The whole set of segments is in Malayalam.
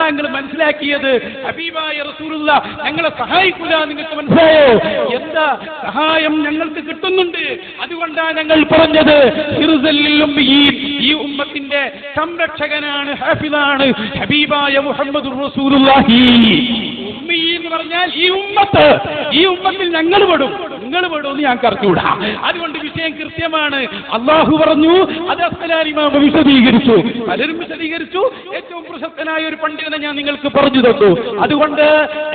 നിങ്ങൾ മനസ്സിലാക്കിയത്? ഹബീബായ റസൂലുള്ള ഞങ്ങളെ സഹായിക്കൂല, നിങ്ങൾക്ക് മനസ്സിലായോ? എന്താ സഹായം ഞങ്ങൾക്ക് കിട്ടുന്നുണ്ട്, അതുകൊണ്ടാണ് ഞങ്ങൾ പറഞ്ഞത് ഈ ഉമ്മത്തിന്റെ സംരക്ഷകനാണ്, ഹാഫിളാണ് ഹബീബായ മുഹമ്മദുർ റസൂലുള്ളാഹി. ഉമ്മി എന്ന് പറഞ്ഞാൽ ഈ ഉമ്മത്തിൽ ഞങ്ങൾ പെടും, നിങ്ങൾ പെടുമെന്ന് ഞാൻ കറക്കൂടാ. അതുകൊണ്ട് വിഷയം കൃത്യമാണ്. അള്ളാഹു പറഞ്ഞു, അത് അസ്സലാനി ഇമാം വിശദീകരിച്ചു, പലരും വിശദീകരിച്ചു. ഏറ്റവും പ്രശസ്തനായ ഒരു പണ്ഡിതനെ ഞാൻ നിങ്ങൾക്ക് പറഞ്ഞു തന്നു. അതുകൊണ്ട്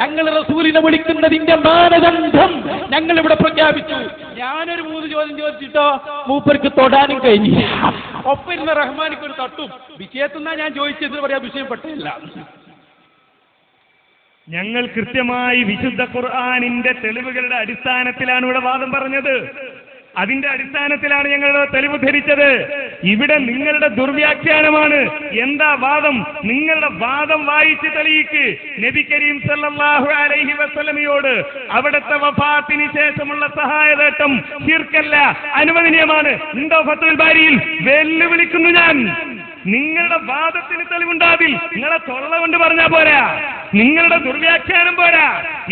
ഞങ്ങൾ റസൂലിനെ വിളിക്കുന്നതിന്റെ മാനദണ്ഡം ഞങ്ങൾ ഇവിടെ പ്രഖ്യാപിച്ചു. ഞാനൊരു 3 ചോദ്യം ചോദിച്ചിട്ടോ മൂപ്പർക്ക് തൊടാനും കഴിഞ്ഞില്ല. ഒപ്പിരുന്ന റഹ്മാനിക്ക് ഒരു തട്ടും വിഷയത്തുനിന്നാ ഞാൻ ചോദിച്ചത് പറയാ, വിഷയം പെട്ടില്ല. ഞങ്ങൾ കൃത്യമായി വിശുദ്ധ ഖുർആനിന്റെ തെളിവുകളുടെ അടിസ്ഥാനത്തിലാണ് ഇവിടെ വാദം പറഞ്ഞത്. അതിന്റെ അടിസ്ഥാനത്തിലാണ് ഞങ്ങൾ തെളിവ് ധരിച്ചത്. ഇവിടെ നിങ്ങളുടെ ദുർവ്യാഖ്യാനമാണ്. എന്താ വാദം? നിങ്ങളുടെ വാദം വായിച്ച് തെളിയിക്ക്. നബി കരീം സല്ലല്ലാഹു അലൈഹി വസല്ലമയോട് അവിടുത്തെ വഫാത്തിന് ശേഷമുള്ള സഹായതേട്ടം ശിർക്കല്ല, അനുവദനീയമാണ്. ഉണ്ടോ ഫത്ഹുൽ ബാരിയിൽ? വെല്ലുവിളിക്കുന്നു ഞാൻ. നിങ്ങളുടെ വാദത്തിന് തെളിവുണ്ടാതിൽ നിങ്ങളെ തൊള്ള കൊണ്ട് പറഞ്ഞാ പോരാ, നിങ്ങളുടെ ദുർവ്യാഖ്യാനം പോരാ.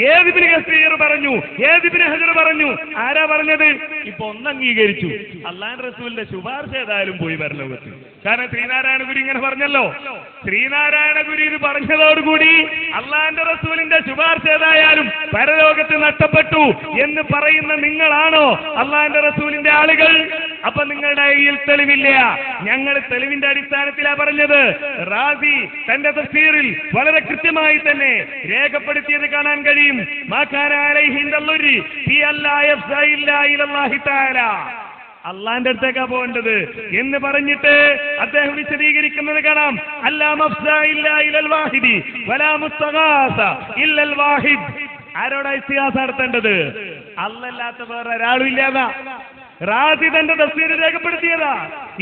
ഏത് ഇബ്നു കസീർ പറഞ്ഞു, ഏത് ഇബ്നു ഹജർ പറഞ്ഞു? ആരാ പറഞ്ഞത്? ഇപ്പൊ ഒന്ന് അംഗീകരിച്ചു, അല്ലാഹുവിന്റെ റസൂലിന്റെ ശുപാർശ ഏതായാലും പോയി പരലോകത്ത്. കാരണം ശ്രീനാരായണ ഗുരു ഇങ്ങനെ പറഞ്ഞല്ലോ. ശ്രീനാരായണ ഗുരു ഇത് പറഞ്ഞതോടുകൂടി അല്ലാഹുവിന്റെ റസൂലിന്റെ ശുപാർശ ഏതായാലും പരലോകത്ത് നഷ്ടപ്പെട്ടു എന്ന് പറയുന്ന നിങ്ങളാണോ അല്ലാഹുവിന്റെ റസൂലിന്റെ ആളുകൾ? അപ്പൊ നിങ്ങളുടെ കയ്യിൽ തെളിവില്ല. ഞങ്ങൾ തെളിവിന്റെ അടിസ്ഥാനത്തിലാ പറഞ്ഞത്. റാസി തന്റെ തഫ്സീറിൽ വളരെ കൃത്യമായി തന്നെ രേഖപ്പെടുത്തിയത് കാണാൻ കഴിയും. അള്ളാന്റെ അടുത്തേക്കാ പോകേണ്ടത് എന്ന് പറഞ്ഞിട്ട് അദ്ദേഹം വിശദീകരിക്കുന്നത് കാണാം. ആരോടാ ഇസ്തിഗാസ നടത്തേണ്ടത്? അല്ലാത്ത വേറെ ഒരാളും ഇല്ലാതാ. റാസി തന്റെ തഫ്സീറിൽ രേഖപ്പെടുത്തിയതാ.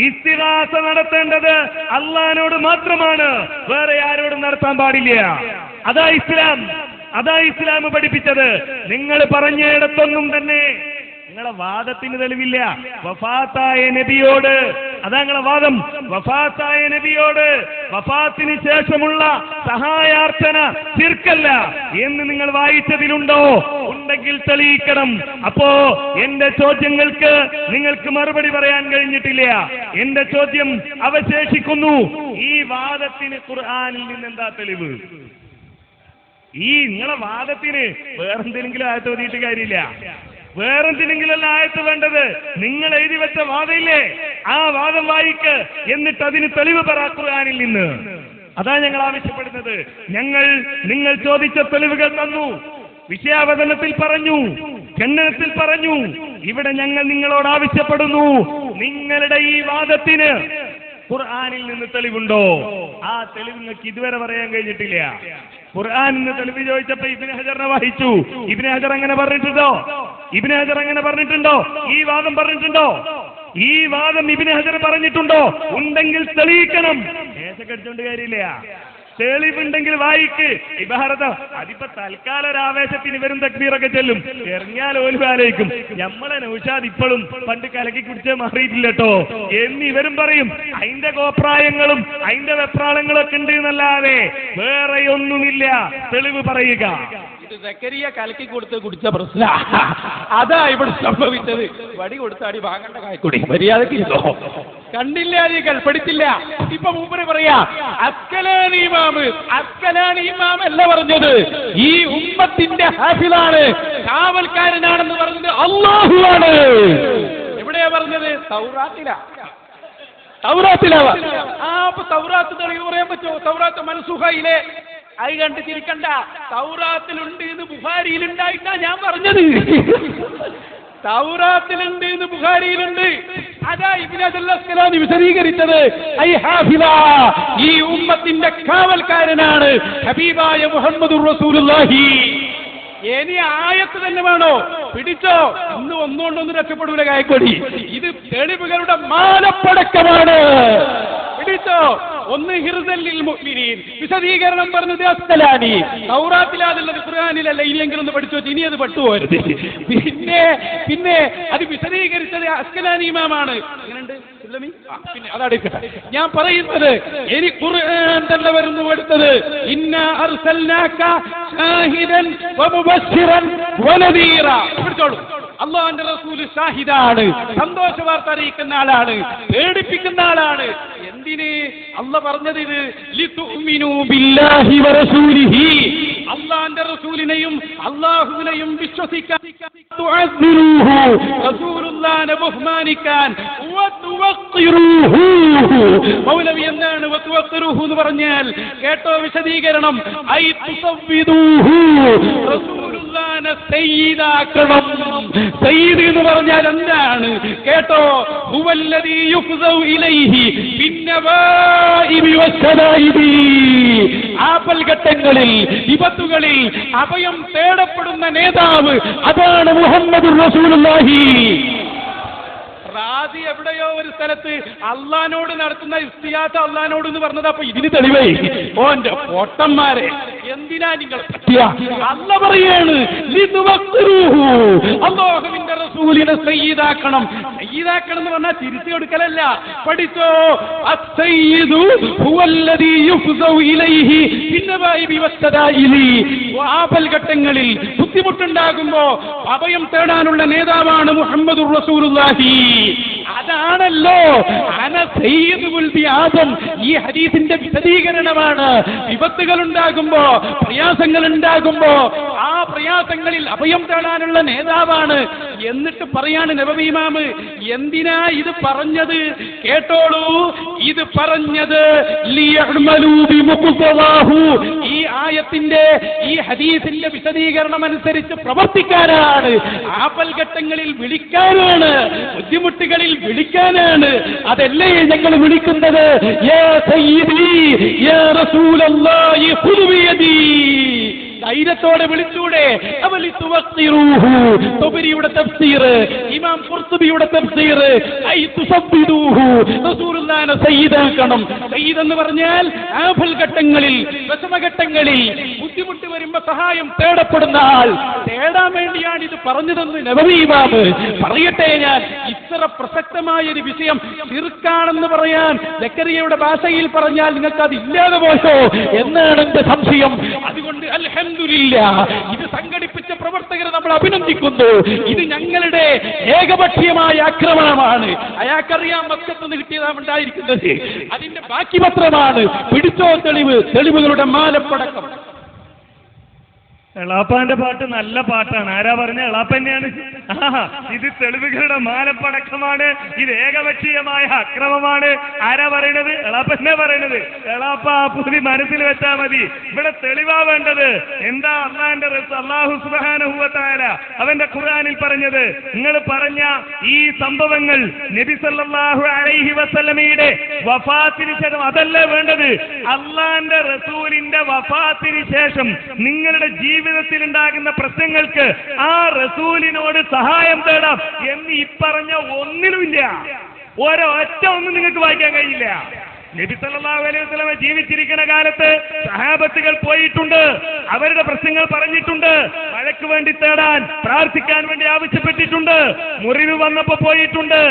ഇസ്തിഗാസ നടത്തേണ്ടത് അള്ളാഹിനോട് മാത്രമാണ്, വേറെ ആരോടും നടത്താൻ പാടില്ല. അതാ ഇസ്ലാം, അതാ ഇസ്ലാം പഠിപ്പിച്ചത്. നിങ്ങൾ പറഞ്ഞിടത്തൊന്നും തന്നെ നിങ്ങളെ വാദത്തിന് തെളിവില്ല. വഫാത്തായ നബിയോട്, അതാ നിങ്ങളെ വാദം, വഫാത്തായ നബിയോട് വഫാത്തിന് ശേഷമുള്ള സഹായാർത്ഥന ശിർക്കല്ല എന്ന് നിങ്ങൾ വായിച്ചതിലുണ്ടോ? ഉണ്ടെങ്കിൽ തെളിയിക്കണം. അപ്പോ എന്റെ ചോദ്യങ്ങൾക്ക് നിങ്ങൾക്ക് മറുപടി പറയാൻ കഴിഞ്ഞിട്ടില്ല. എന്റെ ചോദ്യം അവശേഷിക്കുന്നു. ഈ വാദത്തിന് ഖുർആനിൽ നിന്നെന്താ തെളിവ്? ഈ നിങ്ങളെ വാദത്തിന് വേറെന്തെങ്കിലും ആയത്ത് ഓതിയിട്ട് കാര്യമില്ല. വേറെന്തിനെങ്കിലല്ല ആയത്ത് വേണ്ടത്. നിങ്ങൾ എഴുതി വെച്ച വാദമില്ലേ, ആ വാദം വായിക്ക്. എന്നിട്ട് അതിന് തെളിവ് പറ ഖുർആനിൽ നിന്ന്. അതാ ഞങ്ങൾ ആവശ്യപ്പെടുന്നത്. നിങ്ങൾ ചോദിച്ച തെളിവുകൾ തന്നു, വിഷയാവതരണത്തിൽ പറഞ്ഞു, ഖണ്ഡനത്തിൽ പറഞ്ഞു. ഇവിടെ ഞങ്ങൾ നിങ്ങളോട് ആവശ്യപ്പെടുന്നു, നിങ്ങളുടെ ഈ വാദത്തിന് ഖുർആനിൽ നിന്ന് തെളിവുണ്ടോ? ആ തെളിവ് നിങ്ങൾക്ക് ഇതുവരെ പറയാൻ കഴിഞ്ഞിട്ടില്ല. ഖുർആനിൽ നിന്ന് തെളിവ് ചോദിച്ചപ്പോ ഇബ്നു ഹജറിനെ വായിച്ചു. ഇബ്നു ഹജർ അങ്ങനെ പറഞ്ഞിട്ടുണ്ടോ? ഇബ്നു ഹജർ അങ്ങനെ പറഞ്ഞിട്ടുണ്ടോ? ഈ വാദം പറഞ്ഞിട്ടുണ്ടോ? ഈ വാദം ഇബ്നു ഹജർ പറഞ്ഞിട്ടുണ്ടോ? ഉണ്ടെങ്കിൽ തെളിയിക്കണം. കേസൊക്കെ കാര്യമില്ല. തെളിവുണ്ടെങ്കിൽ വായിക്ക്. ഇബാറത അതിപ്പോ തൽക്കാല ഒരു ആവേശത്തിന് വരും തക്ബീറൊക്കെ ചെല്ലും, ഇറങ്ങിയാൽ ഓലും ആലോചിക്കും നമ്മളെ നൗഷാദ് ഇപ്പോഴും പണ്ട് കലക്കി കുടിച്ചേ മാറിയിട്ടില്ലട്ടോ എന്നിവരും പറയും. അതിന്റെ കോപ്രായങ്ങളും അതിന്റെ വെപ്രാളങ്ങളൊക്കെ ഉണ്ട് എന്നല്ലാതെ വേറെ ഒന്നുമില്ല. തെളിവ് പറയുക. സക്കരിയ കലക്കി കൊടുത്ത് കുടിച്ച പ്രശ്ന അതാ ഇവിടെ സംഭവിച്ചത്. വടി കൊടുത്താടി വാങ്ങേണ്ട കായ്ക്കുടി മര്യാദക്ക് ഇരുന്നോ. കണ്ടില്ല, കൽപ്പടിച്ചില്ല. ഇപ്പൊ മൂപ്പര് പറയാ അസ്കലാനി ഇമാം അല്ല പറഞ്ഞത്, ഈ ഉമ്മത്തിന്റെ ഹാഫിളാണ്, കാവൽക്കാരനാണെന്ന് പറഞ്ഞത് അല്ലാഹുവാണ്. എവിടെയാ പറഞ്ഞത്? തൗറാത്തിലാ. അപ്പൊ തൗറാത്ത് തെളിവ് പറയാൻ പറ്റുമോ? തൗറാത്ത് മൻസൂഖയിലെ അത് കണ്ട് ചിരിക്കണ്ട. തൗറാത്തിലുണ്ട് എന്ന് ബുഖാരിയിലുണ്ടായിട്ടാ ഞാൻ പറഞ്ഞത്. തൗറാത്തിലുണ്ട് എന്ന് ബുഖാരിയിലുണ്ട്. അതാ ഇബ്നു അസ്കലാനി വിശദീകരിച്ചത്. ഐ ഹാഫിള, ഈ ഉമ്മത്തിന്റെ കാവൽക്കാരനാണ് ഹബീബായ മുഹമ്മദുർ റസൂലുള്ളാഹി. ഇനി ആയത്ത് തന്നെ വേണോ? പിടിച്ചോ. ഇന്ന് ഒന്നുകൊണ്ടൊന്നും രക്ഷപ്പെടൂല കായക്കൊടി. ഇത് തെളിവുകളുടെ മാലപ്പടക്കമാണ്. പിടിച്ചോ. ഒന്ന് ഹിർസലിൽ മുഅ്മിനീൻ വിശദീകരണം പറഞ്ഞത് അസ്കലാനി. തൗറാത്തിലാണുള്ളത്, ഖുർആനിലല്ല. ഇനിയെങ്കിലും ഒന്ന് പഠിച്ചു വെച്ച് ഇനി അത് പട്ടുപോകരുത്. പിന്നെ അത് വിശദീകരിച്ചത് അസ്കലാനി ഇമാമാണ്. എങ്ങനെയുണ്ട്? പിന്നെ അതെടുക്കട്ടെ. ഞാൻ പറയുന്നത് ഇനി ഖുർആൻ തന്നെ വരുന്നു എടുത്തത് ഇന്നാ അർസൽനാക ഷാഹിദൻ വമുബശ്ശിറൻ വനദീറ. പിടിച്ചോളൂ, അല്ലാഹുവിന്റെ റസൂൽ ഷാഹിദാണ്, സന്തോഷ വാർത്ത അറിയിക്കുന്ന ആളാണ്, പേടിപ്പിക്കുന്ന ആളാണ്. എന്തിന് അല്ലാഹ് പറഞ്ഞത്? ഇത് ലിതുഅ്മിനൂ ബില്ലാഹി വറസൂലിഹി, അല്ലാഹുവിന്റെ റസൂലിനെയും അല്ലാഹുവിനെയും വിശ്വസിക്കാൻ, തുഅസ്സിറൂഹു, റസൂലുള്ളാഹിനെ ബഹുമാനിക്കാൻ, വതുവഖിറൂഹു. മൗലവി എന്താണ് വതുവഖിറൂഹു എന്ന് പറഞ്ഞാൽ? കേട്ടോ വിശദീകരണം. ഐ തുസവ്വിദൂഹു, റസൂലുള്ളാഹിനെ സയ്യിദാക്കണം. സയ്യിദ് എന്ന് പറഞ്ഞാൽ എന്താണ്? കേട്ടോ, ഹുവല്ലദീ യുഫ്സൗ ഇലൈഹി ബിന്നവാഇബി വസ്സദായിബി. ആപൽഘട്ടങ്ങളിൽ, വിപത്തുകളിൽ അഭയം തേടപ്പെടുന്ന നേതാവ് അതാണ് മുഹമ്മദുർ റസൂലുള്ളാഹി. റാദി എവിടെയോ ഒരു സ്ഥലത്ത് അള്ളാനോട് നടത്തുന്ന ഇസ്തിയാസ അള്ളാനോട് എന്ന് പറഞ്ഞത്. അപ്പൊ ഇതിന് തെളിവേ ഓന്റെ പൊട്ടന്മാരെ എന്തിനാ നിങ്ങൾ പറ്റിയ? അല്ല പറയാണ് അല്ലാഹുവിന്റെ റസൂലിനെ സയ്യിദാക്കണം. സയ്യിദാക്കണം എന്ന് പറഞ്ഞാൽ തിരിച്ചു കൊടുക്കലല്ല. പഠിച്ചോ, അസ്സയ്യിദു ഹുവല്ലദീ യുഫ്സൗ ഇലൈഹി ബിന്നവാഇബി വസ്സദായിലി. ആപൽഘട്ടങ്ങളിൽ ബുദ്ധിമുട്ടുണ്ടാകുമ്പോ അഭയം തേടാനുള്ള നേതാവാണ് മുഹമ്മദുർ റസൂലുള്ളാഹി. അതാണല്ലോ അന സയ്യിദുൽ ആദം. ഈ ഹദീസിന്റെ വിശദീകരണമാണ്. വിപത്തുകൾ ഉണ്ടാകുമ്പോ, പ്രയാസങ്ങൾ ഉണ്ടാകുമ്പോ ആ പ്രയാസങ്ങളിൽ അഭയം തേടാനുള്ള നേതാവാണ്. എന്നിട്ട് പറയാണ് നബവി ഇമാമ്, എന്തിനാ ഇത് പറഞ്ഞത്? കേട്ടോളൂ, ഇത് പറഞ്ഞത് ലിയഅ്മലൂ ബിമുഖ്തദാഹു, ഈ ആയത്തിന്റെ, ഈ ഹദീസിന്റെ വിശദീകരണം അനുസരിച്ച് പ്രവർത്തിക്കാനാണ്. ആപൽഘട്ടങ്ങളിൽ വിളിക്കാനാണ്, ബുദ്ധിമുട്ടുകളിൽ വിളിക്കാനാണ്. അതല്ലേ ഞങ്ങൾ വിളിക്കുന്നത്? യാ സയ്യിദി യാ റസൂലല്ലാഹി ഖുദ് ബിയദി. ധൈര്യത്തോടെ വിളിച്ചൂടെ? തൊബരിയുടെ തഫ്സീർ, ഇമാം ഖുർത്തുബിയുടെ തഫ്സീർ, ഐ തുസബ്ബിദൂഹു, റസൂലുള്ളാഹിനെ സയ്യിദാക്കണം. സയ്യിദ് എന്ന് പറഞ്ഞാൽ ആപൽഘട്ടങ്ങളിൽ, വിഷമഘട്ടങ്ങളിൽ, ബുദ്ധിമുട്ട് വരുമ്പോ സഹായം തേടപ്പെടുന്ന ആൾ. തേടാൻ വേണ്ടിയാണ് ഇത് പറഞ്ഞതെന്ന് നബവി ഇമാമ് പറയട്ടെ. ഞാൻ ഇത്ര പ്രസക്തമായ ഒരു വിഷയം ശിർക്കാണെന്ന് പറയാൻ സക്കറിയയുടെ ഭാഷയിൽ പറഞ്ഞാൽ നിങ്ങൾക്ക് അത് ഇല്ലാതെ പോയോ എന്നാണ് എന്റെ സംശയം. അതുകൊണ്ട് അൽഹംദുലില്ലാഹ്, ഇത് സംഘടിപ്പിച്ച പ്രവർത്തകരെ നമ്മൾ അഭിനന്ദിക്കുന്നു. ഇത് ഞങ്ങളുടെ ഏകപക്ഷീയമായ ആക്രമണമാണ്. അയാൾക്കറിയാം മക്കത്ത് നിന്ന് കിട്ടിയതാണ് ഉണ്ടായിരിക്കുന്നത്. അതിന്റെ ബാക്കി പത്രമാണ്. പിടിച്ചോ തെളിവ്, തെളിവുകളുടെ മാലപ്പടക്കം. എളാപ്പാന്റെ പാട്ട് നല്ല പാട്ടാണ്. ആരാ പറഞ്ഞ? എളാപ്പ തന്നെയാണ്. ഇത് തെളിവുകളുടെ മാലപ്പടക്കമാണ്, ഇത് ഏകപക്ഷീയമായ അക്രമമാണ്. ആരാ പറയണത്? എളാപ്പന്നെ പറയണത്. എളാപ്പ പുതിയ മനസ്സിൽ വെച്ചാൽ മതി. ഇവിടെ തെളിവാ വേണ്ടത്. എന്താ അള്ളാന്റെ അല്ലാഹു സുബ്ഹാനഹു വ തആല അവന്റെ ഖുർആനിൽ പറഞ്ഞത്? നിങ്ങൾ പറഞ്ഞ ഈ സംഭവങ്ങൾ നബി സല്ലല്ലാഹു അലൈഹി വസല്ലമയുടെ വഫാത്തിന് ശേഷം അതല്ലേ വേണ്ടത്. അള്ളാന്റെ റസൂലിന്റെ വഫാത്തിന് ശേഷം നിങ്ങളുടെ ജീവിതത്തിൽ ഉണ്ടാകുന്ന പ്രശ്നങ്ങൾക്ക് ആ റസൂലിനോട് സഹായം തേടാം എന്ന് ഈ പറഞ്ഞ ഒന്നിലുമില്ല. ഒരൊറ്റ ഒന്നും നിങ്ങൾക്ക് വായിക്കാൻ കഴിയില്ല. നബി സല്ലല്ലാഹു അലൈഹി വസല്ലം ജീവിച്ചിരിക്കുന്ന കാലത്ത് സഹാബത്തുകൾ പോയിട്ടുണ്ട്, അവരുടെ പ്രശ്നങ്ങൾ പറഞ്ഞിട്ടുണ്ട്, മഴയ്ക്ക് വേണ്ടി തേടാൻ, പ്രാർത്ഥിക്കാൻ വേണ്ടി ആവശ്യപ്പെട്ടിട്ടുണ്ട്, മുറിവ് വന്നപ്പോ പോയിട്ടുണ്ട്,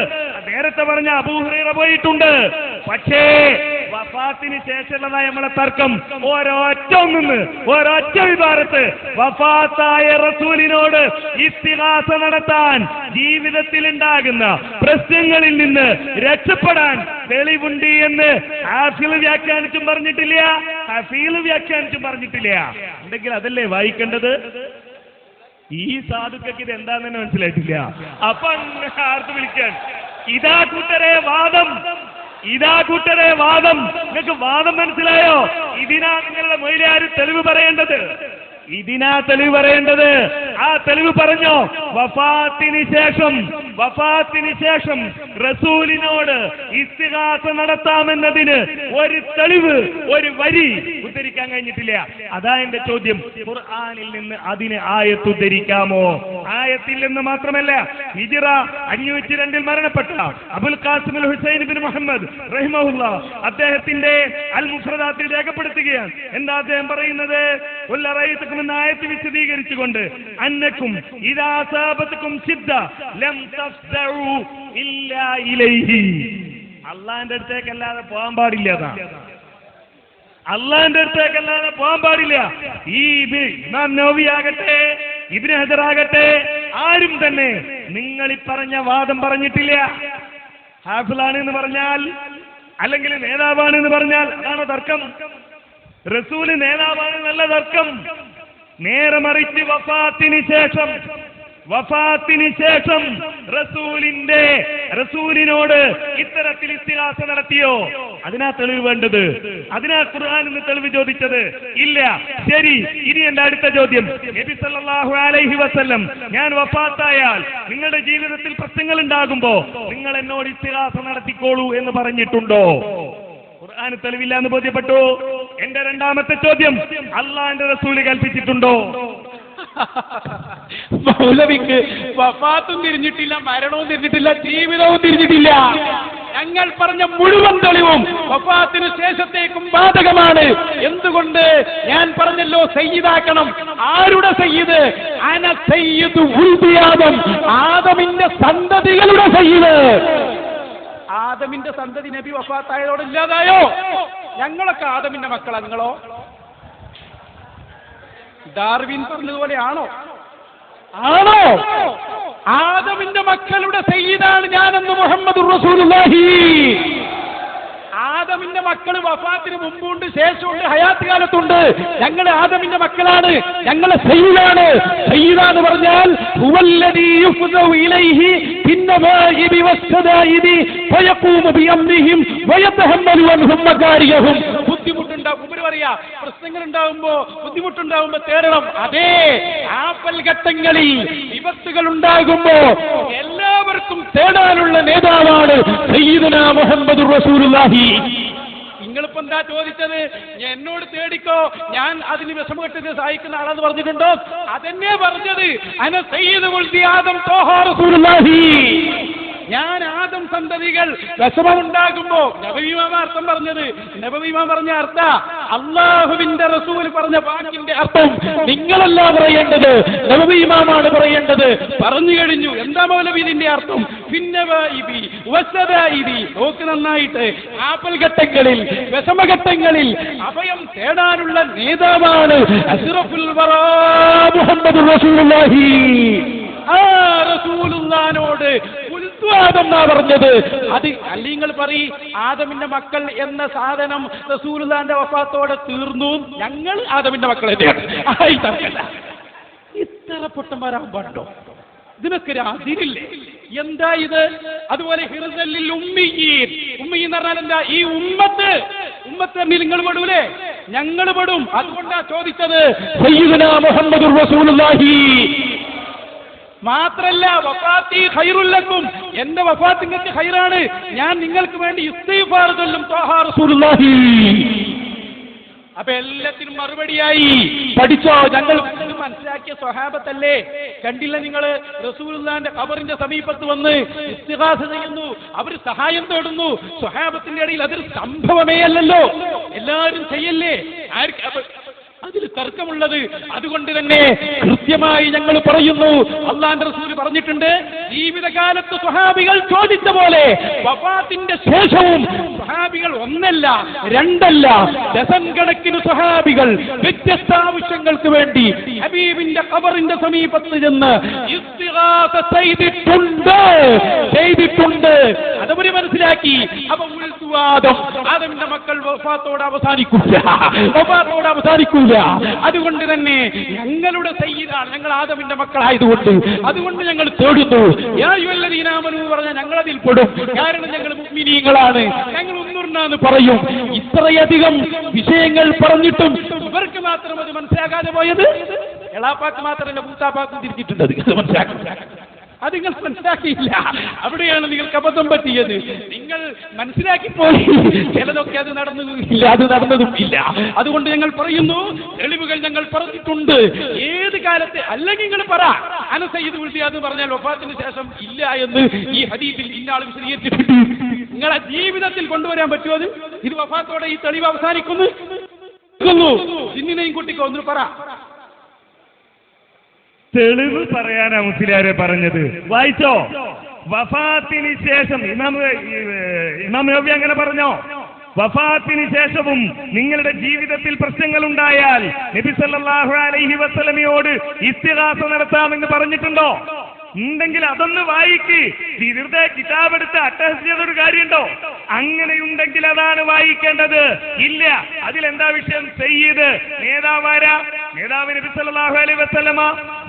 നേരത്തെ പറഞ്ഞ അബൂ ഹുറൈറ പോയിട്ടുണ്ട്. പക്ഷേ വഫാത്തിന് ശേഷമുള്ളതായ നമ്മളെ തർക്കം ഒരൊറ്റ വിഭാഗത്ത് വഫാത്തായ റസൂലിനോട് ഇസ്തിഗാസ നടത്താൻ, ജീവിതത്തിൽ ഉണ്ടാകുന്ന പ്രശ്നങ്ങളിൽ നിന്ന് രക്ഷപ്പെടാൻ തെളിവുണ്ട് എന്ന് ഹാഫിള് വ്യാഖ്യാനിച്ചും പറഞ്ഞിട്ടില്ല, ഹഫീള് വ്യാഖ്യാനിച്ചും പറഞ്ഞിട്ടില്ല. ഉണ്ടെങ്കിൽ അതല്ലേ വായിക്കേണ്ടത്. ഈ സാധുക്കൾക്ക് ഇത് എന്താണെന്ന് മനസ്സിലായിട്ടില്ല. അപ്പൊ അങ്ങനെ ആർത്ത് വിളിക്കാൻ ഇതാ കൂട്ടരെ വാദം, ഇതാ കൂട്ടരെ വാദം. നിങ്ങൾക്ക് വാദം മനസ്സിലായോ? ഇതിനാ നിങ്ങളുടെ മൊയ്ലാര് തെളിവ് പറയേണ്ടത്. ഇതിനാ തെളിവ് പറയേണ്ടത്. ആ തെളിവ് പറഞ്ഞോ? വഫാത്തിന് ശേഷം റസൂലിനോട് ഇസ്തിഗാസ നടത്താമെന്നതിന് ഒരു തെളിവ്, ഒരു വരി ഉദ്ധരിക്കാൻ കഴിഞ്ഞിട്ടില്ല. അതാ എന്റെ ചോദ്യം. ഖുർആനിൽ നിന്ന് അതിന് ആയത്ത് ഉദ്ധരിക്കാമോ? ആയത്തിൽ നിന്ന് മാത്രമല്ല, ഹിജ്റ 502 മരണപ്പെട്ട അബുൽ ഖാസിം അൽ ഹുസൈൻ ബിൻ മുഹമ്മദ് റഹിമഹുല്ലാഹ് അദ്ദേഹത്തിന്റെ അൽ മുഫ്രദാത്തിൽ രേഖപ്പെടുത്തുകയാണ്. എന്താ അദ്ദേഹം പറയുന്നത്? എന്ന ആയത്ത് വിശദീകരിച്ചുകൊണ്ട്, അന്നക്കും ഇദാ അസാബതകും ശിദ്ദ ലം തഫ്ദഉ ഇല്ലാ ഇലൈഹി. അള്ളാന്റെ അടുത്തേക്കല്ലാതെ പോകാൻ പാടില്ല. അള്ളാന്റെ അടുത്തേക്കല്ലാതെ പോകാൻ പാടില്ല. ഈ ഇമാം നവവി ആകട്ടെ, ഇബ്നു ഹജർ ആകട്ടെ, ആരും തന്നെ നിങ്ങൾ ഈ പറഞ്ഞ വാദം പറഞ്ഞിട്ടില്ല. ഹാഫിളാണ് എന്ന് പറഞ്ഞാൽ, അല്ലെങ്കിൽ നേതാവാണ് എന്ന് പറഞ്ഞാൽ അതാണ് തർക്കം. റസൂല് നേതാവാണ് നല്ല തർക്കം. നേരെ മറിച്ച് വഫാത്തിന് ശേഷം റസൂലിനോട് ഇത്തരത്തിൽ ഇസ്തിഗാസ നടത്തിയോ? അതിനാ തെളിവ് വേണ്ടത്. അതിനാ ഖുർആൻ എന്ന് തെളിവ് ചോദിച്ചത് ഇല്ല. ശരി, ഇനി എന്റെ അടുത്ത ചോദ്യം, നബി സല്ലല്ലാഹു അലൈഹി വസല്ലം ഞാൻ വഫാത്തായാൽ നിങ്ങളുടെ ജീവിതത്തിൽ പ്രശ്നങ്ങൾ ഉണ്ടാകുമ്പോ നിങ്ങൾ എന്നോട് ഇസ്തിഗാസ നടത്തിക്കോളൂ എന്ന് പറഞ്ഞിട്ടുണ്ടോ? ഖുർആൻ തെളിവില്ല എന്ന് ബോധ്യപ്പെട്ടു. എന്റെ രണ്ടാമത്തെ ചോദ്യം, അള്ളാന്റെ റസൂല് കൽപ്പിച്ചിട്ടുണ്ടോ? മൗലവിക്ക് വഫാത്തും തിരിഞ്ഞിട്ടില്ല, മരണവും തിരിഞ്ഞിട്ടില്ല, ജീവിതവും തിരിഞ്ഞിട്ടില്ല. ഞങ്ങൾ പറഞ്ഞ മുഴുവൻ തെളിവും വഫാത്തിന് ശേഷത്തേക്കും ബാധകമാണ്. എന്തുകൊണ്ട്? ഞാൻ പറഞ്ഞല്ലോ, സയ്യിദാക്കണം. ആരുടെ സയ്യിദ്? അന സയ്യിദു ഉൽദി ആദം, ആദമിന്റെ സന്തതികളുടെ സയ്യിദ്. ആദമിന്റെ സന്തതി നബി വഫാത്തായതോടെ ഇല്ലാതായോ? ഞങ്ങളൊക്കെ ആദമിന്റെ മക്കളാ. നിങ്ങളോ? ഡാർവിൻ പറഞ്ഞതുപോലെയാണോ? ആണോ? ആദമിന്റെ മക്കളുടെ സയ്യിദാണ് ഞാനെന്ന് മുഹമ്മദുർ റസൂലുള്ളാഹി. ആദമിന്റെ മക്കൾ വഫാത്തിന് മുമ്പുണ്ട്, ശേഷമുണ്ട്, ഹയാത്ത് കാലത്തുണ്ട്. ഞങ്ങൾ ആദമിന്റെ മക്കളാണ്, ഞങ്ങളെ സയ്യിദാണ്. സയ്യിദാന്ന് പറഞ്ഞാൽ ഹുവല്ലദീ യുഫ്ദു ഇലൈഹി ബിന്നവാഇബി വസ്സദായിദി ഫയഖൂമു ബിഅംരിഹിം വയതഹമ്മലു അൻഹും മകാരിയഹും. ബുദ്ധിമുട്ടുണ്ടാവും, ഉപരി പറയാ, പ്രശ്നങ്ങൾ ഉണ്ടാവുമ്പോ, ബുദ്ധിമുട്ടുണ്ടാവുമ്പോ തേടണം. അതേ, ആപൽ ഘട്ടങ്ങളിൽ വിപത്തുകൾ ഉണ്ടാകുമ്പോ എല്ലാവർക്കും തേടാനുള്ള നേതാവാണ് സയ്യിദുനാ മുഹമ്മദുർ റസൂലുള്ളാഹി. നിങ്ങളിപ്പോ എന്താ ചോദിച്ചത്? എന്നോട് തേടിക്കോ, ഞാൻ അതിന് വിഷമഘട്ടത്തിൽ സഹായിക്കുന്ന ആളെന്ന് പറഞ്ഞിട്ടുണ്ടോ? അതെന്നെ പറഞ്ഞത്. അന സയ്യിദു ഉൽദി ആദം ത്വാഹ റസൂലുള്ളാഹി. ഞാൻ ആദം സന്തതികൾ വിഷമമുണ്ടാകുമ്പോ, നബവിമാമ അർത്ഥം പറഞ്ഞത്, നബവിമാമ പറഞ്ഞ അർത്ഥ അള്ളാഹുവിന്റെ റസൂൽ പറഞ്ഞ വാക്കിന്റെ അർത്ഥം നിങ്ങളല്ല പറയേണ്ടത്, നബവിമാമാണ് പറയേണ്ടത്. പറഞ്ഞു കഴിഞ്ഞു. എന്താ മൗലവി ഇതിന്റെ അർത്ഥം? പിന്നവാഇബി വസ്സദായിബി. നോക്ക് നന്നായിട്ട്. ആപൽ ഘട്ടങ്ങളിൽ, വിഷമഘട്ടങ്ങളിൽ അഭയം തേടാനുള്ള നേതാവാണ് അഷ്റഫുൽ വറാ മുഹമ്മദുർ റസൂലുള്ളാഹി. ആ റസൂലുള്ളാഹിനോട് ആദമെന്നാ പറഞ്ഞത്. അത് അല്ലിങ്ങൾ പറയും, ആദമിന്റെ മക്കൾ എന്ന സാധനം റസൂലുള്ളാഹിന്റെ വഫാത്തോടെ തീർന്നു, ഞങ്ങൾ ആദമിന്റെ മക്കൾ തന്നെയാണ്. ഇത്ര പൊട്ടന്മാരാകാൻ പാടുണ്ടോ? ഇതിനൊക്കെ ഒരു അതിരില്ലേ? എന്താ ഇത്? അതുപോലെ ഹിർസലിൽ ഉമ്മിയീൻ. ഉമ്മി എന്ന് പറഞ്ഞാൽ എന്താ? ഈ ഉമ്മത്ത് തമ്മിൽ നിങ്ങൾ പെടൂലേ? ഞങ്ങൾ പെടും. അതുകൊണ്ടാ ചോദിച്ചത് സയ്യിദുനാ മുഹമ്മദുർ റസൂലുള്ളാഹി. മാത്രല്ല വഫാത്തി ഖൈറുൽ ലക്കും, എന്റെ വഫാത്ത് നിങ്ങൾക്ക് ഖൈറാണ്, ഞാൻ നിങ്ങൾക്ക് വേണ്ടി ഇസ്തിഗ്ഫാർ ചൊല്ലും ത്വാഹ റസൂലുള്ളാഹി. അപ്പൊ എല്ലാത്തിനും മറുപടിയായി പഠിച്ചോ. ഞങ്ങൾ ഇത് മനസ്സിലാക്കിയ സ്വഹാബത്തല്ലേ? കണ്ടില്ല നിങ്ങൾ? റസൂലുള്ളാഹിന്റെ ഖബറിന്റെ സമീപത്ത് വന്ന് ഇസ്തിഗാസ ചെയ്യുന്നു, അവർ സഹായം തേടുന്നു. സ്വഹാബത്തിന്റെ ഇടയിൽ അതൊരു സംഭവമേ അല്ലല്ലോ, എല്ലാവരും ചെയ്യല്ലേ? അതിൽ തർക്കമുള്ളത്. അതുകൊണ്ട് തന്നെ കൃത്യമായി ഞങ്ങൾ പറയുന്നു, അള്ളാന്റെ റസൂൽ പറഞ്ഞിട്ടുണ്ട്, ജീവിതകാലത്ത് സ്വഹാബികൾ ചോദിച്ച പോലെ വഫാത്തിന്റെ ശേഷവും സ്വഹാബികൾ ഒന്നല്ല രണ്ടല്ല ഡസൻ കണക്കിന് സ്വഹാബികൾ വ്യത്യസ്ത ആവശ്യങ്ങൾക്ക് വേണ്ടി ഹബീബിന്റെ ഖബറിന്റെ സമീപത്ത് ചെന്ന് ഇസ്തിഗാസ ചെയ്തിട്ടുണ്ട്. അതവര് മനസ്സിലാക്കി. അപ്പൊ ആദമിന്റെ മക്കൾ വഫാത്തോട് അവസാനിക്കൂല. അതുകൊണ്ട് തന്നെ ഞങ്ങളുടെ സയ്യിദാണ്, ഞങ്ങൾ ആദമിന്റെ മക്കളായതുകൊണ്ട് അതുകൊണ്ട് ഞങ്ങൾ തേടുന്നു. യാ അയ്യുഹല്ലദീന ആമനൂ പറഞ്ഞാൽ ഞങ്ങളതിൽ പെടും. കാരണം ഞങ്ങൾ മുഅ്മിനീങ്ങളാണ്, ഞങ്ങൾ ഉന്നുർനാന്ന് പറയും. ഇത്രയധികം വിഷയങ്ങൾ പറഞ്ഞിട്ടും ഇവർക്ക് മാത്രം അത് മനസ്സിലാക്കാതെ പോയത്. എളാപ്പാക്ക് മാത്രമല്ല, മൂത്താപ്പാക്കും തിരിച്ചിട്ടുണ്ട്. അത് മനസ്സിലാക്കില്ല, അത് നിങ്ങൾ മനസ്സിലാക്കിയില്ല. അവിടെയാണ് നിങ്ങൾക്ക് അബദ്ധം പറ്റിയത്. നിങ്ങൾ മനസ്സിലാക്കിപ്പോയി. ചിലതൊക്കെ അത് നടന്നതുമില്ല, അത് നടന്നതും ഇല്ല. അതുകൊണ്ട് ഞങ്ങൾ പറയുന്നു, തെളിവുകൾ ഞങ്ങൾ പറഞ്ഞിട്ടുണ്ട്. ഏത് കാലത്ത് അല്ലെങ്കിൽ നിങ്ങൾ പറ അന സയ്യിദ് ഉൽദി എന്ന് പറഞ്ഞാൽ വഫാത്തിന് ശേഷം ഇല്ല എന്ന് ഈ ഹദീസിൽ ഇന്നാൾ വിശദീകരിച്ചിട്ടുണ്ട്. നിങ്ങളെ ജീവിതത്തിൽ കൊണ്ടുവരാൻ പറ്റുമോ? ഇത് വഫാത്തോടെ ഈ തെളിവ് അവസാനിക്കുന്നു. ഇന്നിനെയും കുട്ടിക്കോ ഒന്ന് പറ. തെളിവ് പറയാനാ മുസ്ലിയാരെ പറഞ്ഞത്. വായിച്ചോ? വഫാത്തിന് ശേഷം ഇമാം നബവി അങ്ങനെ പറഞ്ഞോ? വഫാത്തിന് ശേഷവും നിങ്ങളുടെ ജീവിതത്തിൽ പ്രശ്നങ്ങൾ ഉണ്ടായാൽ നബി സല്ലല്ലാഹു അലൈഹി വസല്ലമയോട് ഇസ്തിഗാസ നടത്താമെന്ന് പറഞ്ഞിട്ടുണ്ടോ? ഉണ്ടെങ്കിൽ അതൊന്ന് വായിക്ക്. വെറുതെ കിതാബ് എടുത്ത് അട്ടഹസ് ചെയ്തൊരു കാര്യമുണ്ടോ? അങ്ങനെയുണ്ടെങ്കിൽ അതാണ് വായിക്കേണ്ടത്. ഇല്ല, അതിലെന്താ വിഷയം? സയ്യിദ് നേതാവാരാ? നേതാവ് നബി സല്ലല്ലാഹു അലൈഹി വസല്ലമ.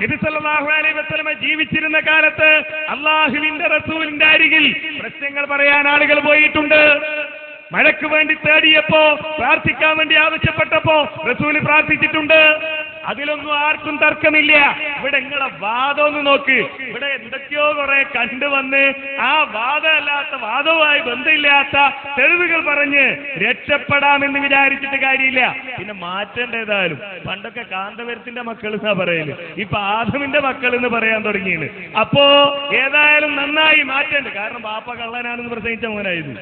നബി സല്ലല്ലാഹു അലൈഹി വസല്ലമ ജീവിച്ചിരുന്ന കാലത്ത് അല്ലാഹുവിന്റെ റസൂലിന്റെ അരികിൽ പ്രശ്നങ്ങൾ പറയാൻ ആളുകൾ പോയിട്ടുണ്ട്. മഴയ്ക്ക് വേണ്ടി തേടിയപ്പോ, പ്രാർത്ഥിക്കാൻ വേണ്ടി ആവശ്യപ്പെട്ടപ്പോ റസൂല് പ്രാർത്ഥിച്ചിട്ടുണ്ട്. അതിലൊന്നും ആർക്കും തർക്കമില്ല. ഇവിടെ നിങ്ങളെ വാദം ഒന്ന് നോക്ക്. ഇവിടെ എന്തൊക്കെയോ കുറെ കണ്ടുവന്ന് ആ വാദവുമായി ബന്ധമില്ലാത്ത തെളിവുകൾ പറഞ്ഞ് രക്ഷപ്പെടാമെന്ന് വിചാരിച്ചിട്ട് കാര്യമില്ല. പിന്നെ മാറ്റേണ്ടതായാലും പണ്ടൊക്കെ കാന്തപുരത്തിന്റെ മക്കൾ എന്നാ പറയല്, ഇപ്പൊ ആദമിന്റെ മക്കൾ എന്ന് പറയാൻ തുടങ്ങിയാണ്. അപ്പോ ഏതായാലും നന്നായി മാറ്റേണ്ട. കാരണം ബാപ്പ കള്ളനാണെന്ന് പ്രസംഗിച്ച മോനായിരുന്നു.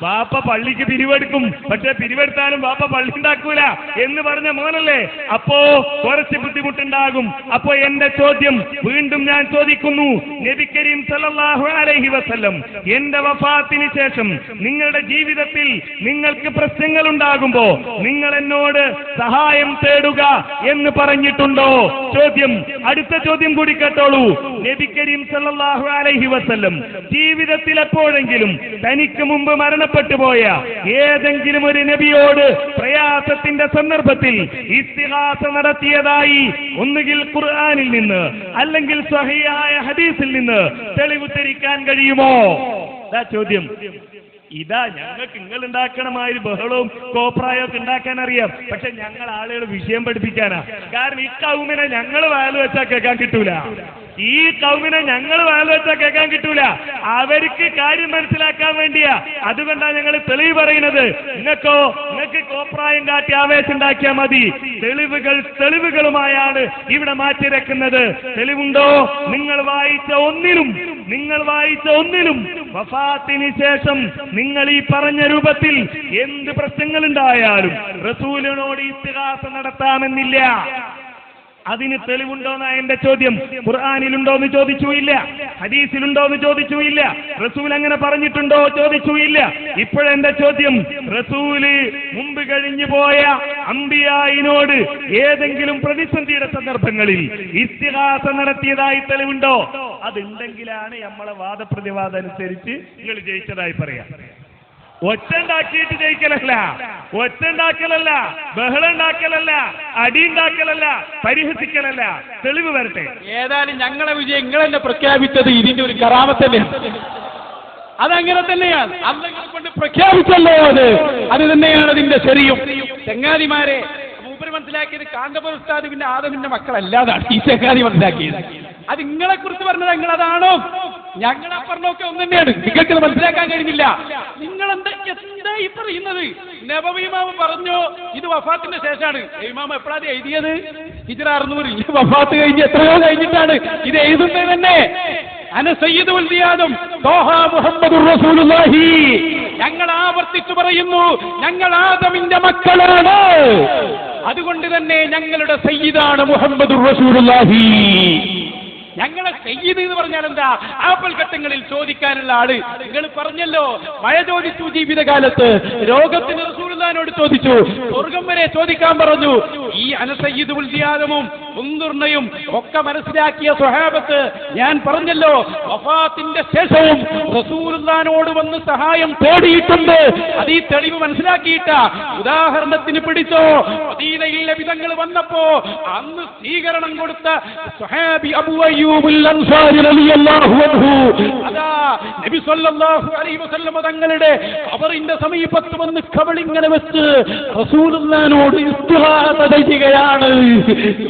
ബാപ്പ പള്ളിക്ക് പിരിവെടുക്കും, പക്ഷെ പിരിവെടുത്താലും ബാപ്പ പള്ളി ഉണ്ടാക്കൂല എന്ന് പറഞ്ഞ മോനല്ലേ. അപ്പോ കുറച്ച് ബുദ്ധിമുട്ടുണ്ടാകും. അപ്പോ എന്റെ ചോദ്യം വീണ്ടും ഞാൻ ചോദിക്കുന്നു, നബി കരീം സല്ലല്ലാഹു അലൈഹി വസല്ലം എന്റെ വഫാത്തിന് ശേഷം നിങ്ങളുടെ ജീവിതത്തിൽ നിങ്ങൾക്ക് പ്രശ്നങ്ങൾ ഉണ്ടാകുമ്പോ നിങ്ങൾ എന്നോട് സഹായം തേടുക എന്ന് പറഞ്ഞിട്ടുണ്ടോ? ചോദ്യം. അടുത്ത ചോദ്യം കൂടി കേട്ടോളൂ. നബി കരീം സല്ലല്ലാഹു അലൈഹി വസല്ലം ജീവിതത്തിൽ എപ്പോഴെങ്കിലും തനിക്ക് മുമ്പ് മരണപ്പെട്ടുപോയ ഏതെങ്കിലും ഒരു നബിയോട് പ്രയാസത്തിന്റെ സന്ദർഭത്തിൽ ഇസ്തിഗാസ നടത്തിയതായി ഒന്നുകിൽ ഖുർആനിൽ നിന്ന് അല്ലെങ്കിൽ സ്വഹീഹായ ഹദീസിൽ നിന്ന് തെളിവ് തരിക്കാൻ കഴിയുമോ? ഇതാ ചോദ്യം. ഇതാ ഞങ്ങൾക്ക് നിങ്ങൾ ഉണ്ടാക്കണമാതിരി ബഹളവും കോപ്രായൊക്കെ ഉണ്ടാക്കാൻ അറിയാം. പക്ഷെ ഞങ്ങൾ ആളുകൾ വിഷയം പഠിപ്പിക്കാനാ. കാരണം ഈ കൗമിനെ ഞങ്ങൾ വയല് വെച്ചാൽ കേൾക്കാൻ കിട്ടൂല. ഈ കൗമിനെ ഞങ്ങൾ വയല് വെച്ചാൽ കേൾക്കാൻ കിട്ടൂല. അവർക്ക് കാര്യം മനസ്സിലാക്കാൻ വേണ്ടിയാ. അതുകൊണ്ടാണ് ഞങ്ങൾ തെളിവ് പറയുന്നത്. നിങ്ങൾക്ക് കോപ്രായം കാട്ടി ആവേശം ഉണ്ടാക്കിയാൽ മതി. തെളിവുകളുമായാണ് ഇവിടെ മാറ്റിരക്കുന്നത്. തെളിവുണ്ടോ? നിങ്ങൾ വായിച്ച ഒന്നിലും വഫാത്തിന് ശേഷം നിങ്ങൾ ഈ പറഞ്ഞ രൂപത്തിൽ എന്ത് പ്രശ്നങ്ങൾ ഉണ്ടായാലും റസൂലിനോട് ഇസ്തിഗാസ നടത്താമെന്നില്ല. അതിന് തെളിവുണ്ടോന്നാ എന്റെ ചോദ്യം. ഖുർആനിലുണ്ടോന്ന് ചോദിച്ചു ഇല്ല, ഹദീസിലുണ്ടോന്ന് ചോദിച്ചു ഇല്ല, റസൂൽ അങ്ങനെ പറഞ്ഞിട്ടുണ്ടോ ചോദിച്ചു ഇല്ല. ഇപ്പോഴെന്റെ ചോദ്യം, റസൂല് മുമ്പ് കഴിഞ്ഞു പോയ അമ്പിയായിനോട് ഏതെങ്കിലും പ്രതിസന്ധിയുടെ സന്ദർഭങ്ങളിൽ ഇസ്തിഗാസ നടത്തിയതായി തെളിവുണ്ടോ? അതുണ്ടെങ്കിലാണ് നമ്മളെ വാദപ്രതിവാദം അനുസരിച്ച് നിങ്ങൾ ജയിച്ചതായി പറയാം. ഒറ്റുണ്ടാക്കിയിട്ട് ജയിക്കലല്ല, ബഹളം ഉണ്ടാക്കലല്ല, അടിയുണ്ടാക്കലല്ല, പരിഹസിക്കലല്ല. തെളിവ് വരട്ടെ. ഏതായാലും ഞങ്ങളെ വിജയം നിങ്ങൾ തന്നെ പ്രഖ്യാപിച്ചത് ഇതിന്റെ ഒരു കറാമത്ത് തന്നെയാണ്. അതങ്ങനെ തന്നെയാണ്. അല്ലെങ്കിലും കൊണ്ട് പ്രഖ്യാപിച്ചല്ലോ അത് തന്നെയാണ് അതിന്റെ ശരിയും. ചങ്ങാതിമാരെ മൂപ്പര് മനസ്സിലാക്കിയത് കാന്തപുര ഉസ്താദ് പിന്നെ ആദമിന്റെ മക്കളല്ലാതാണ് ഈ ചങ്ങാതി മനസ്സിലാക്കിയത്. അത് നിങ്ങളെ കുറിച്ച് പറഞ്ഞത് നിങ്ങളതാണോ? ഞങ്ങളെ പറഞ്ഞൊക്കെ ഒന്ന് തന്നെയാണ്. നിങ്ങൾക്കത് മനസ്സിലാക്കാൻ കഴിഞ്ഞില്ല. നിങ്ങൾ എന്താ ഈ പറയുന്നത്? നബവി ഇമാം പറഞ്ഞു ഇത് വഫാത്തിന്റെ ശേഷമാണ്. ഇമാം എപ്പോഴാണ് എഴുതിയത്? ഹിജ്റ 600. വഫാത്ത് കഴിഞ്ഞ് എത്രയോ കഴിഞ്ഞിട്ടാണ് ഇത് എഴുതുന്നത് തന്നെ. അന സയ്യിദുൽ ദിയാദും ത്വാഹ മുഹമ്മദുർ റസൂലുള്ളാഹി. ഞങ്ങൾ ആവർത്തിച്ചു പറയുന്നു, ഞങ്ങൾ ആദമിന്റെ മക്കളാണ്. അതുകൊണ്ട് തന്നെ ഞങ്ങളുടെ സയ്യിദാണ് മുഹമ്മദുർ റസൂലുള്ളാഹി. ഞങ്ങളെ സയ്യിദ് എന്ന് പറഞ്ഞാൽ എന്താ? ആപ്പൽ ഘട്ടങ്ങളിൽ ചോദിക്കാനുള്ള ആള്. നിങ്ങൾ പറഞ്ഞല്ലോ, മഴ ചോദിച്ചു ജീവിതകാലത്ത്, രോഗത്തിന് റസൂലുള്ളാഹിനോട് ചോദിച്ചു, സ്വർഗം വരെ ചോദിക്കാൻ പറഞ്ഞു. ഈ അനസയ്യിദ് ഉൽദിയാദമും മുൻദുർണയും ഒക്കെ മനസ്സിലാക്കിയ സ്വഹാബത്ത് ഞാൻ പറഞ്ഞല്ലോ, വഫാത്തിന്റെ ശേഷവും റസൂലുള്ളാഹിനോട് വന്ന് സഹായം തേടിയിട്ടുണ്ട്. അത് ഈ തെളിവ് മനസ്സിലാക്കിയിട്ട. ഉദാഹരണത്തിന് പിടിച്ചോ, മദീനയിൽ നബിതങ്ങൾ വന്നപ്പോ അന്ന് സ്വീകരണം കൊടുത്ത സ്വഹാബി അബൂ അയ്യൂബ് അൻസാരി റളിയല്ലാഹു അൻഹു, അതാ നബി സല്ലല്ലാഹു അലൈഹി വസല്ലം തങ്ങളുടെ ഖബറിന്റെ സമീപത്ത് വന്ന് കബളിങ്ങനെ വെച്ച് റസൂലുള്ളാഹിനോട് ഇസ്തിഗാസ ചെയ്യുകയാണ്.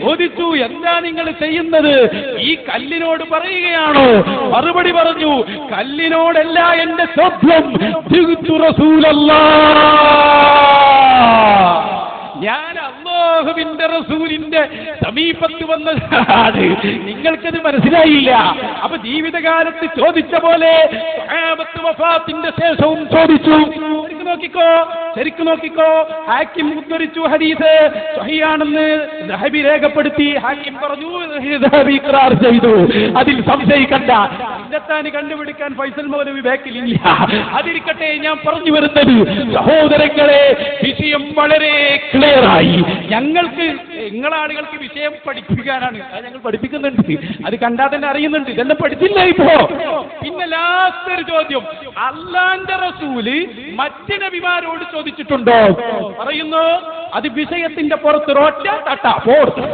ചോദിച്ചു, എന്താ നിങ്ങൾ ചെയ്യുന്നത്? ഈ കല്ലിനോട് പറയുകയാണോ? മറുപടി പറഞ്ഞു, കല്ലിനോടല്ല എന്റെ ചോദ്യം, റസൂലല്ലാഹ്, ഞാൻ അല്ലാഹ് അല്ലാഹുവിന്റെ റസൂലിന്റെ സമീപത്ത് വന്നതാണ്. നിങ്ങൾക്കത് മനസ്സിലായില്ല. അപ്പൊ ജീവിതകാലത്ത് ചോദിച്ച പോലെ സ്വഹാബത്ത് വഫാത്തിന്റെ ശേഷവും ചോദിച്ചു. ശരിക്കും നോക്കിക്കോ. ഹാക്കിം ഉദ്ധരിച്ചു ഹദീസ് സ്വഹീഹാണെന്ന് ദഹബി രേഖപ്പെടുത്തി. ഹാക്കിം പറഞ്ഞു, ദഹബി ഇഖ്റാർ ചെയ്തു. അതിൽ സംശയിക്കണ്ട. ഇന്നത്താന് കണ്ടുപിടിക്കാൻ ഫൈസൽ മൗലവി ബാക്കിലില്ല. അതിരിക്കട്ടെ, ഞാൻ പറഞ്ഞു വരുന്നത് സഹോദരങ്ങളെ, വിഷയം വളരെ ക്ലിയറായി. ഞങ്ങൾക്ക് നിങ്ങളാളുകൾക്ക് വിഷയം പഠിപ്പിക്കാനാണ്. അത് ഞങ്ങൾ പഠിപ്പിക്കുന്നുണ്ട്. അത് കണ്ടാൽ തന്നെ അറിയുന്നുണ്ട്. ഇതെല്ലാം പഠിച്ചില്ല ഇപ്പോ. പിന്നെ ലാസ്റ്റ് ഒരു ചോദ്യം, അല്ലാഹുവിന്റെ റസൂല് മറ്റ് നബിമാരോട് ചോദിച്ചിട്ടുണ്ടോ? പറയുന്നു അത് വിഷയത്തിന്റെ പുറത്ത് റോറ്റ തട്ട പോർത്ത്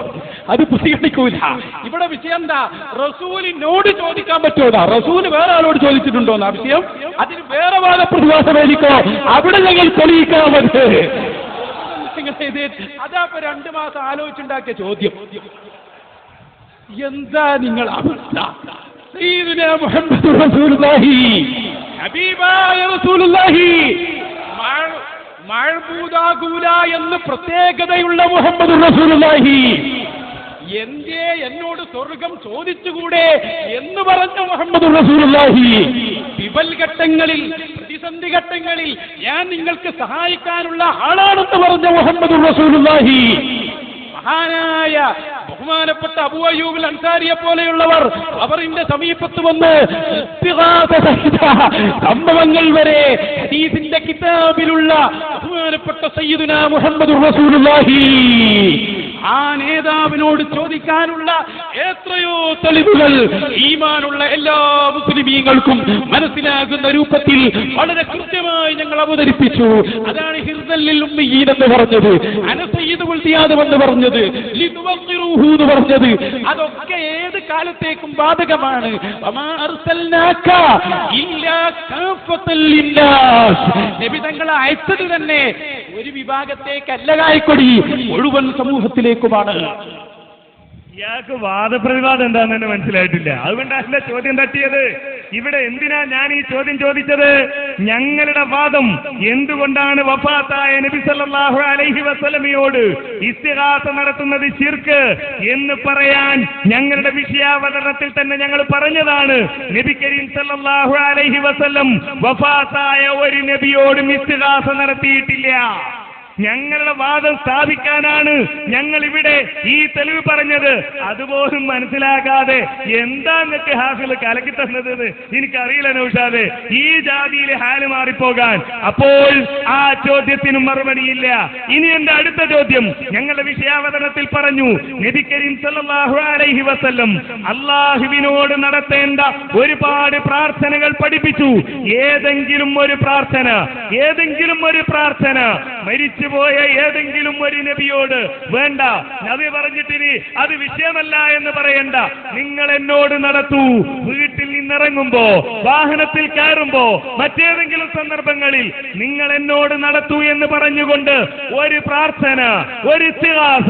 അത് പരിഗണിക്കൂല. ഇവിടെ വിഷയം എന്താ? റസൂലിനോട് ചോദിക്കാൻ പറ്റുമോ? റസൂല് വേറെ ആളോട് ചോദിച്ചിട്ടുണ്ടോന്നാ വിഷയം. അതിന് വേറെ വാദപ്രതിവാസമേരിക്കോ അവിടെ ഞങ്ങൾ തെളിയിക്കാമത്. അതാ ഇപ്പൊ 2 മാസം ആലോചിച്ചുണ്ടാക്കിയ ചോദ്യം. എന്താ നിങ്ങൾ അവസ്ഥ? സയ്യിദുനാ മുഹമ്മദ് റസൂലുള്ളാഹി, ഹബീബായ റസൂലുള്ളാഹി, മഅ്ബൂദാകൂല എന്ന് പ്രത്യേകതയുള്ള മുഹമ്മദ് റസൂലുള്ളാഹി, എന്തേ എന്നോട് സ്വർഗം ചോദിച്ചുകൂടെ എന്ന് പറഞ്ഞ മുഹമ്മദ് റസൂലുള്ളാഹി, വിപൽ ഘട്ടങ്ങളിൽ പ്രതിസന്ധി ഘട്ടങ്ങളിൽ ഞാൻ നിങ്ങൾക്ക് സഹായിക്കാനുള്ള ആളാണെന്ന് പറഞ്ഞ മുഹമ്മദ് റസൂലുള്ളാഹി, മഹാനായ ബഹുമാനപ്പെട്ട അബൂ അയ്യൂബ് അൻസാരിയെ പോലെയുള്ളവർ അവരിന്റെ സമീപത്ത് വന്ന് സംഭവങ്ങൾ വരെ ഹദീസിന്റെ കിതാബിലുള്ള ബഹുമാനപ്പെട്ട സയ്യിദുനാ മുഹമ്മദ് റസൂലുള്ളാഹി, ആ നേതാവിനോട് ചോദിക്കാനുള്ള എത്രയോ തെളിവുകൾ ഈമാനുള്ള എല്ലാ മുസ്ലിമീങ്ങൾക്കും മനസ്സിലാകുന്ന രൂപത്തിൽ വളരെ കൃത്യമായി ഞങ്ങൾ അവതരിപ്പിച്ചു. അതാണ് ഹിർദല്ലിൽ ഉമ്മീൻ എന്ന് പറഞ്ഞത്, അനസയ്യിദുൽ ദിയാദ് എന്ന് പറഞ്ഞത്, ലിതുവഖിറൂഹു എന്ന് പറഞ്ഞത്. അതൊക്കെ ഏത് കാലത്തേക്കും ബാധകമാണ്. വമാ അർസൽനാക ഇല്ലാ കാഫത്തൽ ലിന്നാസ്. നബി തങ്ങളെ അയച്ചത് തന്നെ ഒരു വിഭാഗത്തേക്കല്ല കായ്ക്കൊടി, മുഴുവൻ സമൂഹത്തിലേക്കുമാണ്. ഇയാൾക്ക് വാദപ്രതിവാദം എന്താന്ന് തന്നെ മനസ്സിലായിട്ടില്ല. അതുകൊണ്ടല്ല ചോദ്യം തട്ടിയത്. ഇവിടെ എന്തിനാ ഞാൻ ഈ ചോദ്യം ചോദിച്ചത്? ഞങ്ങളുടെ വാദം എന്തുകൊണ്ടാണ് വഫാത്തായ നബി സല്ലല്ലാഹു അലൈഹി വസല്ലമയോട് ഇസ്തിഗാസ നടത്തുന്നത് ശിർക്ക് എന്ന് പറയാൻ ഞങ്ങളുടെ വിഷയാവതരണത്തിൽ തന്നെ ഞങ്ങൾ പറഞ്ഞതാണ്. നബി കരീം സല്ലല്ലാഹു അലൈഹി വസല്ലം വഫാത്തായ ഒരു നബിയോടും ഇസ്തിഗാസ നടത്തിയിട്ടില്ല. ഞങ്ങളുടെ വാദം സ്ഥാപിക്കാനാണ് ഞങ്ങൾ ഇവിടെ ഈ തെളിവ് പറഞ്ഞത്. അതുപോലും മനസ്സിലാക്കാതെ എന്താ നിങ്ങൾക്ക് ഹാഫിൽ കലക്കി തന്നത് എനിക്കറിയില്ല നൗഷാദ്. ഈ ജാതിയിലെ ഹാല് മാറിപ്പോകാൻ. അപ്പോൾ ആ ചോദ്യത്തിന് മറുപടിയില്ല. ഇനി എന്റെ അടുത്ത ചോദ്യം, ഞങ്ങളുടെ വിഷയാവതരണത്തിൽ പറഞ്ഞു നബി കരീം സല്ലല്ലാഹു അലൈഹി വസല്ലം അല്ലാഹുവിനോട് നടത്തേണ്ട ഒരുപാട് പ്രാർത്ഥനകൾ പഠിപ്പിച്ചു. ഏതെങ്കിലും ഒരു പ്രാർത്ഥന മരിച്ചുപോയ ഏതെങ്കിലും ഒരു നബിയോട് വേണ്ട. നബി പറഞ്ഞിട്ടിനി അത് വിഷയമല്ല എന്ന് പറയണ്ട. നിങ്ങൾ എന്നോട് നടത്തൂ. വീട്ടിൽ നിന്നിറങ്ങുമ്പോ, വാഹനത്തിൽ കയറുമ്പോ, മറ്റേതെങ്കിലും സന്ദർഭങ്ങളിൽ നിങ്ങൾ എന്നോട് നടത്തൂ എന്ന് പറഞ്ഞുകൊണ്ട് ഒരു പ്രാർത്ഥന, ഒരു ഇസ്തിഗാസ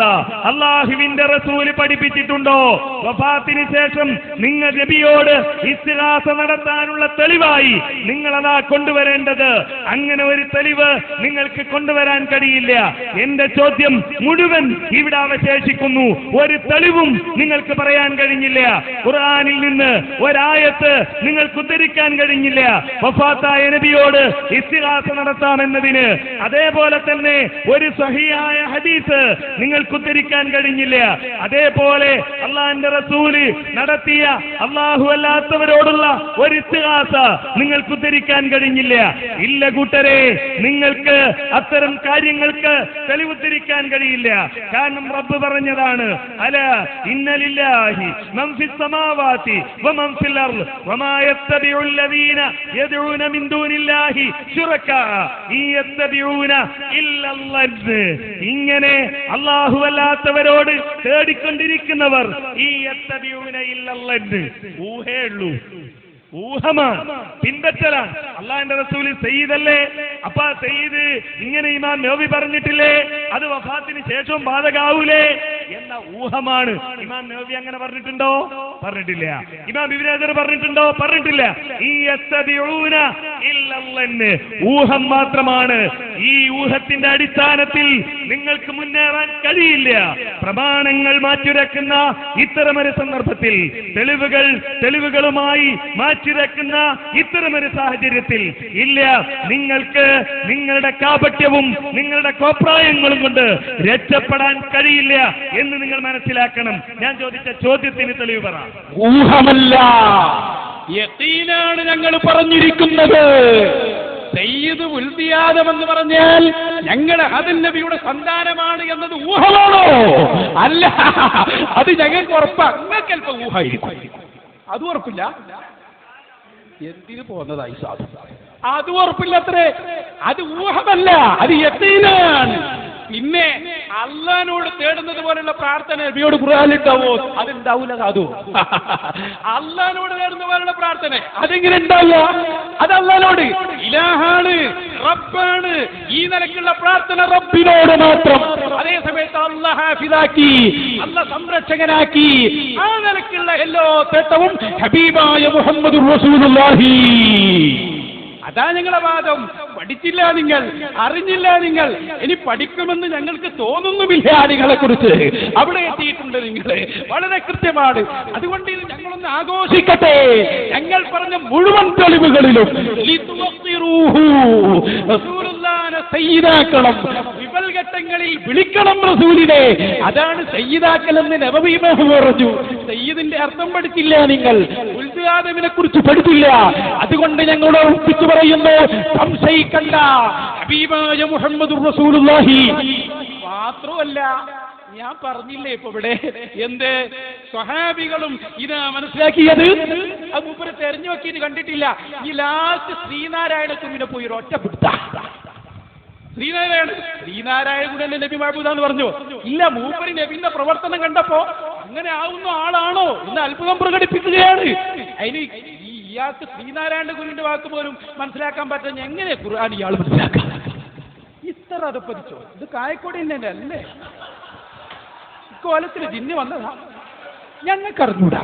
അല്ലാഹുവിന്റെ റസൂല് പഠിപ്പിച്ചിട്ടുണ്ടോ? വഫാത്തിന് ശേഷം നിങ്ങൾ നബിയോട് ഇസ്തിഗാസ നടത്താനുള്ള തെളിവായി നിങ്ങളതാ കൊണ്ടുവരേണ്ടത്. അങ്ങനെ ഒരു തെളിവ് നിങ്ങൾക്ക് കൊണ്ടുവരാൻ കഴിയില്ല. എന്റെ ചോദ്യം മുഴുവൻ ഇവിടെ അവശേഷിക്കുന്നു. ഒരു തെളിവും നിങ്ങൾക്ക് പറയാൻ കഴിഞ്ഞില്ല. ഖുർആനിൽ നിന്ന് ഒരായത്ത് നിങ്ങൾക്ക് ഉദ്ധരിക്കാൻ കഴിഞ്ഞില്ല വഫാത്തായ നബിയോട് ഇസ്തിഗാസ നടത്താമെന്നതിന്. അതേപോലെ തന്നെ ഒരു സ്വഹീഹായ ഹദീസ് നിങ്ങൾക്ക് ഉദ്ധരിക്കാൻ കഴിഞ്ഞില്ല. അതേപോലെ അല്ലാഹുവിന്റെ റസൂല് നടത്തിയ അല്ലാഹു അല്ലാത്തവരോടുള്ള ഒരു ഇസ്തിഗാസ നിങ്ങൾക്ക് ഉദ്ധരിക്കാൻ കഴിഞ്ഞില്ല. ഇല്ല കൂട്ടരെ, നിങ്ങൾക്ക് അത്തരം കാര്യങ്ങൾക്ക് തെളിവുദ്ധരിക്കാൻ കഴിയില്ല. കാരണം റബ്ബ് പറഞ്ഞതാണ്, അല ഇന്ന ലില്ലാഹി മൻ ഫിസ് സമാവാതി വമൻ ഫിൽ അർള് വമാ യത്തബിഉൽ ലദീന യദ്ഊന മിൻ ദൂനില്ലാഹി ശുറകാ യത്തബിഊന ഇല്ലല്ലദ്. ഇങ്ങനെ അല്ലാഹു അല്ലാത്തവരോട് തേടിക്കൊണ്ടിരിക്കുന്നവർ ഈ യത്തബിഊന ഇല്ലല്ലദ് ഊഹേയുള്ളൂ, ഊഹമാണ്, പിൻപറ്റലാണ്. അല്ലാഹുവിന്റെ റസൂൽ സയ്യിദല്ലേ? അപ്പൊ സയ്യിദ് ഇങ്ങനെ ഇമാം നവവി പറഞ്ഞിട്ടില്ലേ? അത് വഫാത്തിന് ശേഷവും ബാധകാവൂലേ എന്ന ഊഹമാണ്. ഇമാം നവവി അങ്ങനെ പറഞ്ഞിട്ടുണ്ടോ? പറഞ്ഞിട്ടില്ല. ഇമാം ഇബ്നു ഹജർ പറഞ്ഞിട്ടുണ്ടോ? പറഞ്ഞിട്ടില്ല. ഈ യസ്തബിഊന ഇല്ലല്ലെന്ന് ഊഹം മാത്രമാണ്. ഈ ഊഹത്തിന്റെ അടിസ്ഥാനത്തിൽ നിങ്ങൾക്ക് മുന്നേറാൻ കഴിയില്ല. പ്രമാണങ്ങൾ മാറ്റിവെക്കുന്ന ഇത്തരമൊരു സന്ദർഭത്തിൽ, തെളിവുകളുമായി മാറ്റിവെക്കുന്ന ഇത്തരമൊരു സാഹചര്യത്തിൽ ഇല്ല, നിങ്ങൾക്ക് നിങ്ങളുടെ കാപട്യവും നിങ്ങളുടെ കോപ്രായങ്ങളും കൊണ്ട് രക്ഷപ്പെടാൻ കഴിയില്ല എന്ന് നിങ്ങൾ മനസ്സിലാക്കണം. ഞാൻ ചോദിച്ച ചോദ്യത്തിന് തെളിവ് പറ. ഊഹമല്ല, യഖീനാണ് ഞങ്ങൾ പറഞ്ഞിരിക്കുന്നത്. സയ്യിദ് ഉൽദിയാദം എന്ന് പറഞ്ഞാൽ ഞങ്ങൾ ആദം നബിയുടെ സന്താനമാണ് എന്നത് ഊഹമാണോ? അല്ല, അത് ഞങ്ങൾക്ക് ഉറപ്പാ. നിങ്ങൾക്ക് അല്പം ഊഹമായിരിക്കും, അത് ഉറപ്പില്ല. എന്തിനു പോകുന്നതായി സാധു? അത് ഉറപ്പില്ലത്രേ. അത് ഊഹമല്ല, അത് യഖീനാണ്. പിന്നെ അള്ളാനോട് തേടുന്നത് പോലുള്ള പ്രാർത്ഥന നബിയോട് ഖുർആനിലുണ്ടാവോ? അതുണ്ടാവൂല സാധു. അള്ളാനോട് തേടുന്ന പോലുള്ള പ്രാർത്ഥന അതെങ്ങനെ ഉണ്ടാവുക? അത് അള്ളാനോട് ഇലാഹാണ്, റബ്ബാണ്. ഈ നിലയ്ക്കുള്ള പ്രാർത്ഥന റബ്ബിനോട് മാത്രം. അതേ സമയത്ത് അള്ളാഹ് ഹാഫിദാക്കി, അള്ളാഹ് സംരക്ഷകനാക്കി. ആ നിലയ്ക്കുള്ള എല്ലാ തേട്ടവും ഹബീബായ മുഹമ്മദുർ റസൂലുള്ളാഹി. അതാ ഞങ്ങളുടെ വാദം. പഠിച്ചില്ല നിങ്ങൾ, അറിഞ്ഞില്ല നിങ്ങൾ, ഇനി പഠിക്കുമെന്ന് ഞങ്ങൾക്ക് തോന്നുന്നുമില്ല നിങ്ങളെ കുറിച്ച്. അവിടെ എത്തിയിട്ടുണ്ട് നിങ്ങൾ, വളരെ കൃത്യമാണ്. അതുകൊണ്ട് ഇത് ഞങ്ങളൊന്ന് ആഘോഷിക്കട്ടെ. ഞങ്ങൾ പറഞ്ഞ മുഴുവൻ തെളിവുകളിലും റസൂലുള്ളാഹിനെ സയ്യിദാക്കണം, വിപൽഘട്ടങ്ങളിൽ വിളിക്കണം റസൂലിനെ. അതാണ് സയ്യിദാക്കൽ എന്ന് നബവി ഇമാം പറഞ്ഞു. സയ്യിദിന്റെ അർത്ഥം പഠിച്ചില്ല നിങ്ങൾ, ഉൽദാദമിനെ കുറിച്ച് പഠിച്ചില്ല. അതുകൊണ്ട് ഞങ്ങൾ ഉറപ്പിച്ചു പറയുന്നു, സംശയിക്കണ്ട, ഹബീബായ മുഹമ്മദുർ റസൂലുള്ളാഹി. മാത്രമല്ല, ഞാൻ പറഞ്ഞില്ലേ ഇപ്പൊ ഇവിടെ എന്ത് സ്വഹാബികളും ഇതാ മനസ്സിലാക്കിയത്. അത് മൂപ്പര് തെരഞ്ഞു നോക്കിയിട്ട് കണ്ടിട്ടില്ല. ഈ ലാസ്റ്റ് ശ്രീനാരായണ കുഞ്ഞിനെ പോയി ഒരു ഒറ്റ പിടുത്ത. ശ്രീനാരായണ ഗുണല്ലേ നബി മഹബൂദാന്ന് പറഞ്ഞു? ഇല്ല, മൂപ്പര് നബിന്റെ പ്രവർത്തനം കണ്ടപ്പോ അങ്ങനെ ആവുന്ന ആളാണോ എന്ന് അത്ഭുതം പ്രകടിപ്പിക്കുകയാണ്. അതിന് ഇയാൾക്ക് ശ്രീനാരായണ ഗുരുവിന്റെ വാക്ക് പോലും മനസ്സിലാക്കാൻ പറ്റുന്ന എങ്ങനെ ഖുർആൻ ഇയാൾ മനസ്സിലാക്കാം? ഇത്ര അതപ്പതിച്ചോ? ഇത് കായക്കോട് തന്നെ അല്ലേ? കോലത്തിൽ ജിന്ന് വന്നതാ, ഞങ്ങൾക്കറിഞ്ഞൂടാ.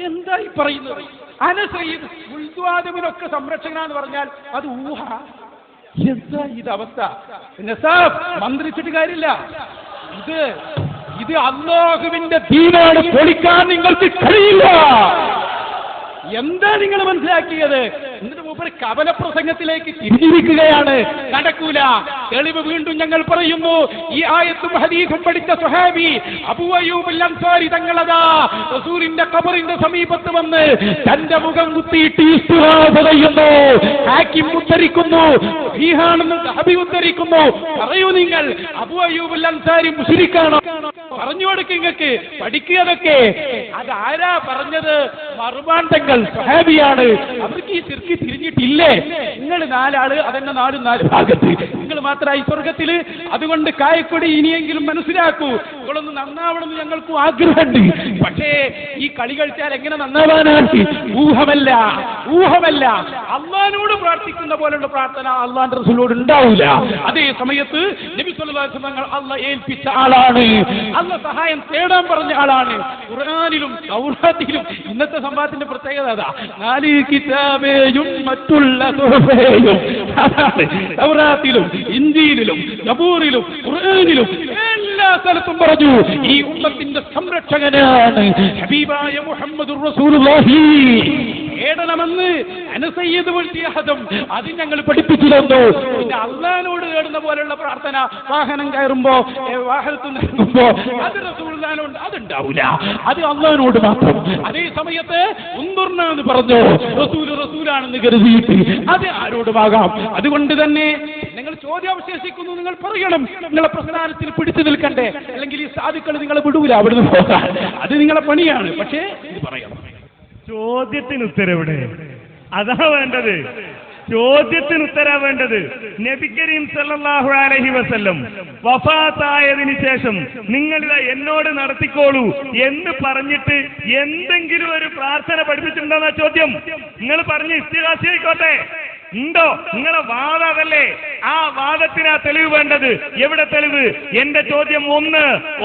എന്താ ഈ പറയുന്നത്? അനസയ്യിദ് ഉൽദാദമിനൊക്കെ സംരക്ഷകനാന്ന് പറഞ്ഞാൽ അത് ഊഹ. എന്താ ഇത് അവസ്ഥ? മന്ത്രിച്ചിട്ട് കാര്യമില്ല. ഇത് അല്ലാഹുവിന്റെ ദീനാണ്, പൊളിക്കാൻ നിങ്ങൾക്ക് കഴിയില്ല. എന്താ നിങ്ങൾ മനസ്സിലാക്കിയത്? എന്നിട്ട് മൂപ്പര് കപല പ്രസംഗത്തിലേക്ക് തിരിഞ്ഞിരിക്കുകയാണ്. നടക്കൂല. തെളിവ് വീണ്ടും ഞങ്ങൾ പറയുന്നു. ഈ ആയത്തും ഹദീസും പഠിച്ച സ്വഹാബി അബൂ അയ്യൂബ് അൽ അൻസാരി തങ്ങളതാ റസൂലിന്റെ ഖബറിന്റെ സമീപത്ത് വന്ന് തന്റെ മുഖം കുത്തിയിട്ട് ഇസ്തിഗാസ ചെയ്യുന്നു. ഹാക്കിം ഉദ്ധരിക്കുന്നു, സഹീഹാണെന്ന് സഹബി ഉദ്ധരിക്കുന്നു. പറയൂ നിങ്ങൾ, അബൂ അയ്യൂബ് അൽ അൻസാരി മുശ്രിക്കാണോ? പറഞ്ഞു കൊടുക്കുക, നിങ്ങൾക്ക് പഠിക്കുകയൊക്കെ. അതാരാ പറഞ്ഞത്? മർവാൻ തങ്ങൾ സ്വഹാബിയാണ്. അവർക്ക് ഈ ശിർക്ക് തിരിഞ്ഞിട്ടില്ലേ? നിങ്ങൾ നാലാള്, അതെന്നെ നാല് ഭാഗത്ത്, നിങ്ങൾ മാത്രമായി സ്വർഗത്തില്. അതുകൊണ്ട് കായക്കൊടി ഇനിയെങ്കിലും മനസ്സിലാക്കൂ. നിങ്ങളൊന്ന് നന്നാവണമെന്ന് ഞങ്ങൾക്കും ആഗ്രഹമുണ്ട്. പക്ഷേ ഈ കളി കളിച്ചാൽ എങ്ങനെ നന്നാവാനാണ്? ഊഹമല്ല, ഊഹമല്ല. അള്ളാഹിനോട് പ്രാർത്ഥിക്കുന്ന പോലുള്ള പ്രാർത്ഥന അള്ളാന്റെ റസൂലിനോട് ഉണ്ടാവില്ല. അതേ സമയത്ത് നബി സല്ലല്ലാഹു അലൈഹി വസല്ലം അള്ളാഹ് ഏൽപ്പിച്ച ആളാണ്, അള്ളാഹ് സഹായം തേടാൻ പറഞ്ഞ ആളാണ്. ഖുർആനിലും തൗറാത്തിലും ഇന്നത്തെ സംവാദത്തിന്റെ പ്രത്യേകത അതാ. 4 കിതാബേയും മറ്റുള്ള സുഹഫേയും. തൗറാത്തിലും ഇൻജീലിലും സബൂറിലും ഖുർആനിലും എല്ലാ സ്ഥലത്തും പറഞ്ഞു ഈ ഉമ്മത്തിന്റെ സംരക്ഷകനാണ് ഹബീബായ മുഹമ്മദുർ റസൂലുള്ളാഹി. തേടണമെന്ന് അനസയ്യിദ് ഉൽദിയാദം അത് ഞങ്ങൾ പഠിപ്പിച്ചു തന്നു. പിന്നെ അള്ളാഹിനോട് തേടുന്ന പോലുള്ള പ്രാർത്ഥന വാഹനം കയറുമ്പോ, വാഹനത്തിൽ നിൽക്കുമ്പോ അത് റസൂലുള്ളാഹിനോട് അതുണ്ടാവില്ല. അത് അള്ളാഹിനോട് മാത്രം. അതേ സമയത്ത് എന്ന് പറഞ്ഞു റസൂലാണെന്ന് കരുതിയിട്ട് അത് ആരോടുമാകാം. അതുകൊണ്ട് തന്നെ നിങ്ങൾ ചോദ്യം അവശേഷിക്കുന്നു, നിങ്ങൾ പറയണം. നിങ്ങളെ പ്രസ്ഥാനത്തിൽ പിടിച്ചു നിൽക്കണ്ടേ, അല്ലെങ്കിൽ ഈ സാധുക്കൾ നിങ്ങളെ വിടൂല അവിടുന്ന് പോകാൻ. അത് നിങ്ങളെ പണിയാണ്. പക്ഷേ ഇത് പറയണം. ചോദ്യത്തിന് ഉത്തരവിടെ? അതാ വേണ്ടത്. ചോദ്യത്തിന് ഉത്തരം വേണ്ടത്. നബി കരീം സല്ലല്ലാഹു അലൈഹി വസല്ലം വഫാത്തായതിനു ശേഷം നിങ്ങളിത് എന്നോട് നടത്തിക്കോളൂ എന്ന് പറഞ്ഞിട്ട് എന്തെങ്കിലും ഒരു പ്രാർത്ഥന പഠിപ്പിച്ചിട്ടുണ്ടോന്ന ചോദ്യം. നിങ്ങൾ പറഞ്ഞ് ഇസ്തിഗാസ ആയിക്കോട്ടെ, ഉണ്ടോ? നിങ്ങളെ വാദം അതല്ലേ? ആ വാദത്തിനാ തെളിവ് വേണ്ടത്. എവിടെ തെളിവ്? എന്റെ ചോദ്യം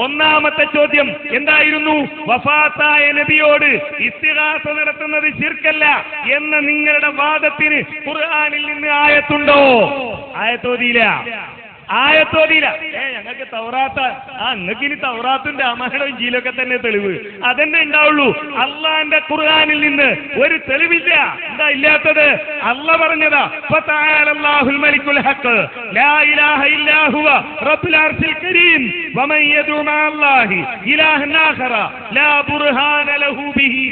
ഒന്നാമത്തെ ചോദ്യം എന്തായിരുന്നു? വഫാത്തായ നബിയോട് ഇസ്തിഗാസ നടത്തുന്നത് ശിർക്കല്ല എന്ന നിങ്ങളുടെ വാദത്തിന് ഖുർആനിൽ നിന്ന് ആയത്തുണ്ടോ? ആയത്തോതിയില്ല. ഞങ്ങൾക്ക് തൗറാത്ത നിങ്ങൾക്ക് ഇനി തൗറാത്തിന്റെ അമഹണവും ജീലൊക്കെ തന്നെ തെളിവ്, അതന്നെ ഉണ്ടാവുള്ളൂ. അള്ളാന്റെ ഖുർആനിൽ നിന്ന് ഒരു തെളിവില്ല. എന്താ ഇല്ലാത്തത്? അള്ളാ പറഞ്ഞതാ, ഫതആലല്ലാഹുൽ മലിക്കുൽ ഹഖ് ലാ ഇലാഹ ഇല്ലാ ഹുവ റബ്ബുൽ അർശിൽ കരീം വമൻ യദഉ മഅല്ലാഹി ഇലാഹൻ ആഖറ ലാ ബുർഹാന ലഹു ബിഹി.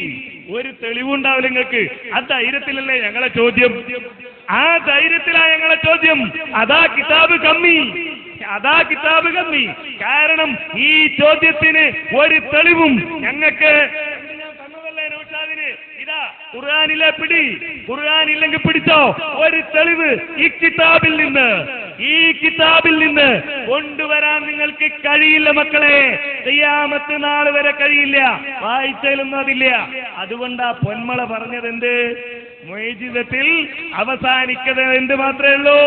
ഒരു തെളിവുണ്ടാവില്ല നിങ്ങൾക്ക്. ആ ധൈര്യത്തിലല്ലേ ഞങ്ങളെ ചോദ്യം? ആ ധൈര്യത്തിലാ ഞങ്ങളെ ചോദ്യം. അതാ കിതാബ് കമ്മി. കാരണം ഈ ചോദ്യത്തിന് ഒരു തെളിവും ഞങ്ങൾക്ക് ഇതാ ഖുർആനിലെ പിടി. ഖുർആനില്ലെങ്കിൽ പിടിച്ചോ. ഒരു തെളിവ് ഈ കിതാബിൽ നിന്ന് കൊണ്ടുവരാൻ നിങ്ങൾക്ക് കഴിയില്ല മക്കളെ. ഖിയാമത്ത് നാൾ വരെ കഴിയില്ല. വായിച്ചാലൊന്നും അതില്ല. അതുകൊണ്ടാ പൊന്മള പറഞ്ഞത് എന്ത്? മുഅ്ജിസത്തിൽ അവസാനിക്കുന്നത് എന്ത് മാത്രമേ ഉള്ളൂ?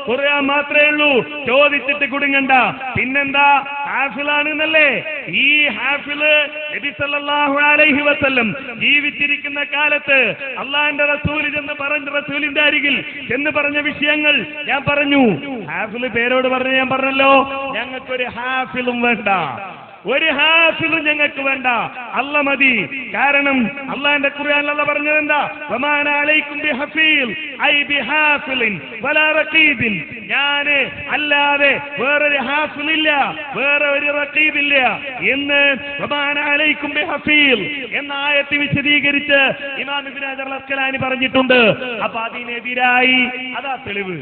ഖുർആൻ മാത്രമേ ഉള്ളൂ. ചോദിച്ചിട്ട് കുടുങ്ങണ്ട. പിന്നെന്താ? ഹാഫിളാണെന്നല്ലേ? ഈ ഹാഫിള് നബി സല്ലല്ലാഹു അലൈഹി വസല്ലം ജീവിച്ചിരിക്കുന്ന കാലത്ത് അള്ളാഹിന്റെ റസൂലിന്റെ അരികിൽ ചെന്ന് പറഞ്ഞ വിഷയങ്ങൾ ഞാൻ പറഞ്ഞു. ഹാഫിള് പേരോട് പറഞ്ഞ് ഞാൻ പറഞ്ഞല്ലോ, ഞങ്ങൾക്കൊരു ഹാഫിളും വേണ്ട, ഒരു ഹാഫിളും ഞങ്ങൾക്ക് വേണ്ട, അല്ല മതി. കാരണം അള്ളാഹിന്റെ ഖുർആനിൽ അല്ലാഹ് പറഞ്ഞത് എന്താ? വമാന അലൈക്കും ബിഹഫീൽ ഐ ബിഹാഫിലിൻ വലാ റഖീബിൻ. ഞാൻ അല്ലാതെ വേറൊരു ഹാഫിലില്ല, വേറെ ഒരു റഖീബില്ല എന്ന് വമാന അലൈക്കും ബിഹഫീൽ എന്ന ആയത്ത് വിശദീകരിച്ച് ഇമാം ഇബ്നു ഹജർ അൽ അസ്ഖലാനി പറഞ്ഞിട്ടുണ്ട്. അപ്പൊ അതിനെതിരായി അതാ തെളിവ്.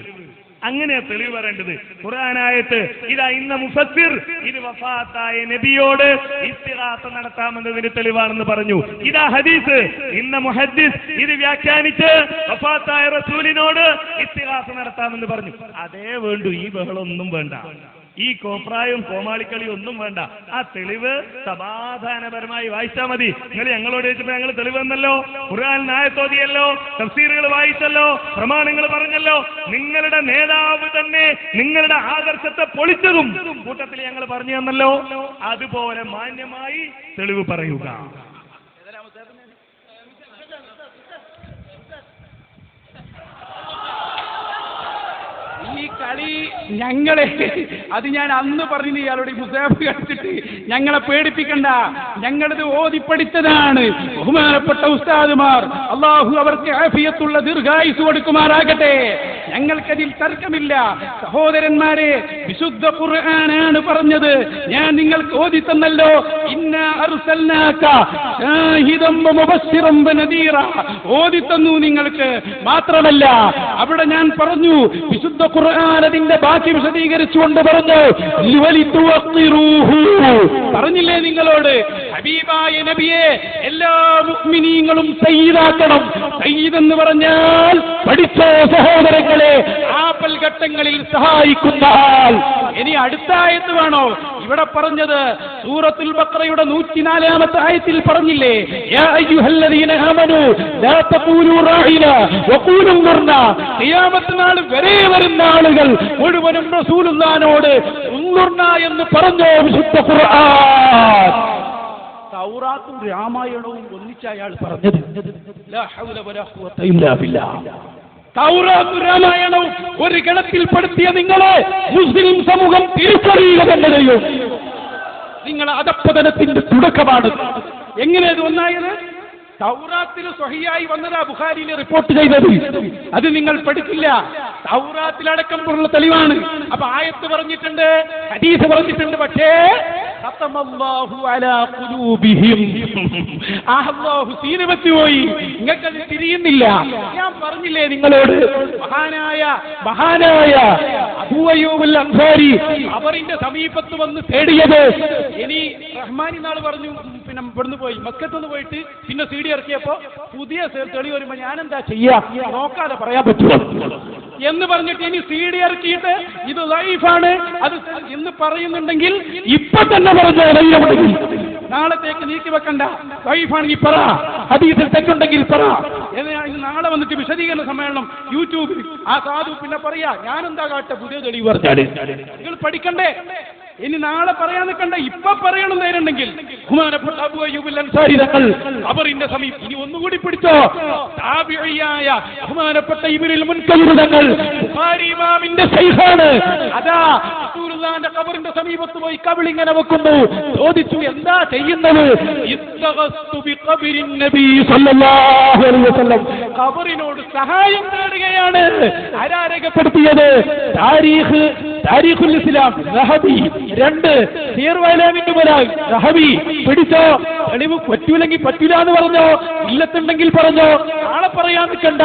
അങ്ങനെയാ തെളിവ് പറയേണ്ടത്. ഖുർആനായത്ത് ഇതാ ഇന്ന മുഫസ്സിർ ഇത് വഫാത്തായ നബിയോട് ഇസ്തിഗാസ നടത്താമെന്നതിന് തെളിവാണെന്ന് പറഞ്ഞു. ഇതാ ഹദീസ് ഇന്ന മുഹദ്ദിസ് ഇത് വ്യാഖ്യാനിച്ച് വഫാത്തായ റസൂലിനോട് ഇസ്തിഗാസ നടത്താമെന്ന് പറഞ്ഞു. അതേ വേണ്ടു. ഈ ബഹളമൊന്നും വേണ്ട, ഈ കോപ്രായും കോമാളിക്കളിയും ഒന്നും വേണ്ട. ആ തെളിവ് സമാധാനപരമായി വായിച്ചാൽ മതി. നിങ്ങൾ ഞങ്ങളോട് ചോദിച്ചപ്പോൾ ഞങ്ങൾ തെളിവ് തന്നല്ലോ, ഖുർആൻ ആയത്തോതിയല്ലോ, തഫ്സീറുകൾ വായിച്ചല്ലോ, പ്രമാണങ്ങൾ പറഞ്ഞല്ലോ. നിങ്ങളുടെ നേതാവ് തന്നെ നിങ്ങളുടെ ആദർശത്തെ പൊളിച്ചതും കൂട്ടത്തിൽ ഞങ്ങൾ പറഞ്ഞു തന്നല്ലോ. അതുപോലെ മാന്യമായി തെളിവ് പറയുക. ഈ കളി ഞങ്ങളെ അത് ഞാൻ അന്ന് പറഞ്ഞു ഇയാളോട് മുസാഫ് കളിച്ചിട്ട് ഞങ്ങളെ പേടിപ്പിക്കണ്ട, ഞങ്ങളത് ഓതിപ്പടിച്ചതാണ്. ബഹുമാനപ്പെട്ട ഉസ്താദുമാർ അള്ളാഹു അവർക്ക് ആഫിയത്തുള്ള ദീർഘായുസ് കൊടുക്കുമാറാകട്ടെ. ഞങ്ങൾക്കതിൽ തർക്കമില്ല. സഹോദരന്മാരെ, വിശുദ്ധ ഖുർആനാണ് പറഞ്ഞത്. ഞാൻ നിങ്ങൾക്ക് ഓതി തന്നല്ലോ, ഇന്നാ അർസൽനാക ഷാഹിദൻ വമുബശ്ശിറൻ വനദീറ. ഓതി തന്നു നിങ്ങൾക്ക്. മാത്രമല്ല അവിടെ ഞാൻ പറഞ്ഞു, വിശുദ്ധ ഖുർആൻ അതിന്റെ ബാക്കി വിശദീകരിച്ചുകൊണ്ട് പറഞ്ഞു, പറഞ്ഞില്ലേ നിങ്ങളോട്, ഹബീബായ നബിയെ എല്ലാ മുഅ്മിനീങ്ങളും സയ്യിദാക്കണം. സയ്യിദ് എന്ന് പറഞ്ഞാൽ പഠിച്ചോ സഹോദരങ്ങളെ, ആപൽ ഘട്ടങ്ങളിൽ സഹായിക്കുന്ന ആൾ. ഇനി അടുത്ത ആയത്ത് വേണോ? ഇവിടെ പറഞ്ഞത് സൂറത്തുൽ ബഖറയുടെ 104-ാമത്തെ ആയത്തിൽ പറഞ്ഞില്ലേ, യാ അയ്യുഹല്ലദീന ആമനൂ ലാ തഖൂലൂ റാഇനാ വഖൂലൂ ഉൻദുർനാ. ഖിയാമത്ത് നാൾ വരെ വരുന്ന ആളുകൾ മുഴുവനും റസൂലുള്ളാഹിനോട് ഉൻദുർനാ എന്ന് പറഞ്ഞോ വിശുദ്ധ ഖുർആൻ. തൗറാത്തും രാമായണവും ഒന്നിച്ച അയാൾ പറഞ്ഞത്. ലാ ഹൗല വലാ ഖുവത ഇല്ലാ ബില്ലാഹ്. തൗറാത്തും രാമായണവും ഒരു ഗണത്തിൽപ്പെടുത്തിയ നിങ്ങളെ മുസ്ലിം സമൂഹം തിരിച്ചറിയുക തന്നെ ചെയ്യും. നിങ്ങളെ അധപ്പതനത്തിന്റെ തുടക്കമാണ്. എങ്ങനെയത് ഒന്നായത്? തൗറാത്തിൽ സ്വഹിയായി വന്നതാ ബുഖാരിയിൽ റിപ്പോർട്ട് ചെയ്തത്. അത് നിങ്ങൾ പഠിച്ചില്ല. തൗറാത്തിലടക്കമുള്ള തെളിവാണ്. അപ്പൊ ആയത്ത് പറഞ്ഞിട്ടുണ്ട്, ഹദീസ് പറഞ്ഞിട്ടുണ്ട്. പക്ഷേ ഖതമല്ലാഹു അലാ ഖുലൂബിഹിം, അല്ലാഹു സീനവത്തി പോയി. നിങ്ങൾക്കത് തിരിയുന്നില്ല. ഞാൻ പറഞ്ഞില്ലേ നിങ്ങളോട്, മഹാനായ അബൂ അയ്യൂബുൽ അൻസാരി അവരിന്റെ സമീപത്ത് വന്ന് തേടിയത്. ഇനി റഹ്മാനി നാൾ പറഞ്ഞു, പിന്നെ ഇവിടുന്ന് പോയി മക്കത്തുനിന്ന് പോയിട്ട് പിന്നെ CD ഇറക്കിയപ്പോ പുതിയ തെളിവ് വരുമ്പോ ഞാനെന്താ ചെയ്യാ, നോക്കാതെ പറയാൻ പറ്റുമോ എന്ന് പറഞ്ഞിട്ട് ഇനി CD ഇറക്കിയിട്ട് ഇത് ലൈഫാണ് അത് എന്ന് പറയുന്നുണ്ടെങ്കിൽ ഇപ്പൊ തന്നെ പറഞ്ഞ നാളത്തേക്ക് നീക്കി വെക്കണ്ട. വൈഫാണെങ്കിൽ പറ, ഹദീസിൽ തെറ്റുണ്ടെങ്കിൽ പറ. ഇനി നാളെ വന്നിട്ട് വിശദീകരണ സമ്മേളനം യൂട്യൂബിൽ ആ സാധു പിന്നെ പറയാ ഞാനെന്താ കാട്ട പുതിയ തെളിവ് പറഞ്ഞാല് നിങ്ങൾ പഠിക്കണ്ടേ? ഇനി നാളെ പറയാൻ നിൽക്കണ്ട, ഇപ്പൊ പറയണം നേരുണ്ടെങ്കിൽ. ബഹുമാനപ്പെട്ട അബൂ അയ്യൂബ് അൻസാരി തങ്ങൾ ഖബറിന്റെ സമീപം ഇനി ഒന്നുകൂടി പിടിച്ചോ. താബിഈയായ ബഹുമാനപ്പെട്ട ഇബ്നുൽ മുൻകദിർ തങ്ങൾ ബുഖാരി ഇമാമിന്റെ ശൈഖാണ്. അതാ റസൂലുള്ളാഹിന്റെ ഖബറിന്റെ സമീപത്ത് പോയി കവിൾ ഇങ്ങനെ വെക്കുന്നു. ചോദിച്ചു എന്താ ചെയ്യുന്നത്? ഇസ്തഗസ്തു ബിഖബരിൻ നബി സല്ലല്ലാഹു അലൈഹി വസല്ലം. ഖബറിനോട് സഹായം തേടുകയാണ്. ആരാ രേഖപ്പെടുത്തിയത്? താരീഖുൽ ഇസ്ലാം റഹബി 2 സീർവലാമിന്റെ മുലാൽ റഹബി. പിടിച്ചോ, തെളിവ് പറ്റൂലെങ്കിൽ പറ്റൂല എന്ന് പറഞ്ഞോ, ഇല്ലത്തുണ്ടെങ്കിൽ പറഞ്ഞോ, നാളെ പറയാൻ നിൽക്കണ്ട.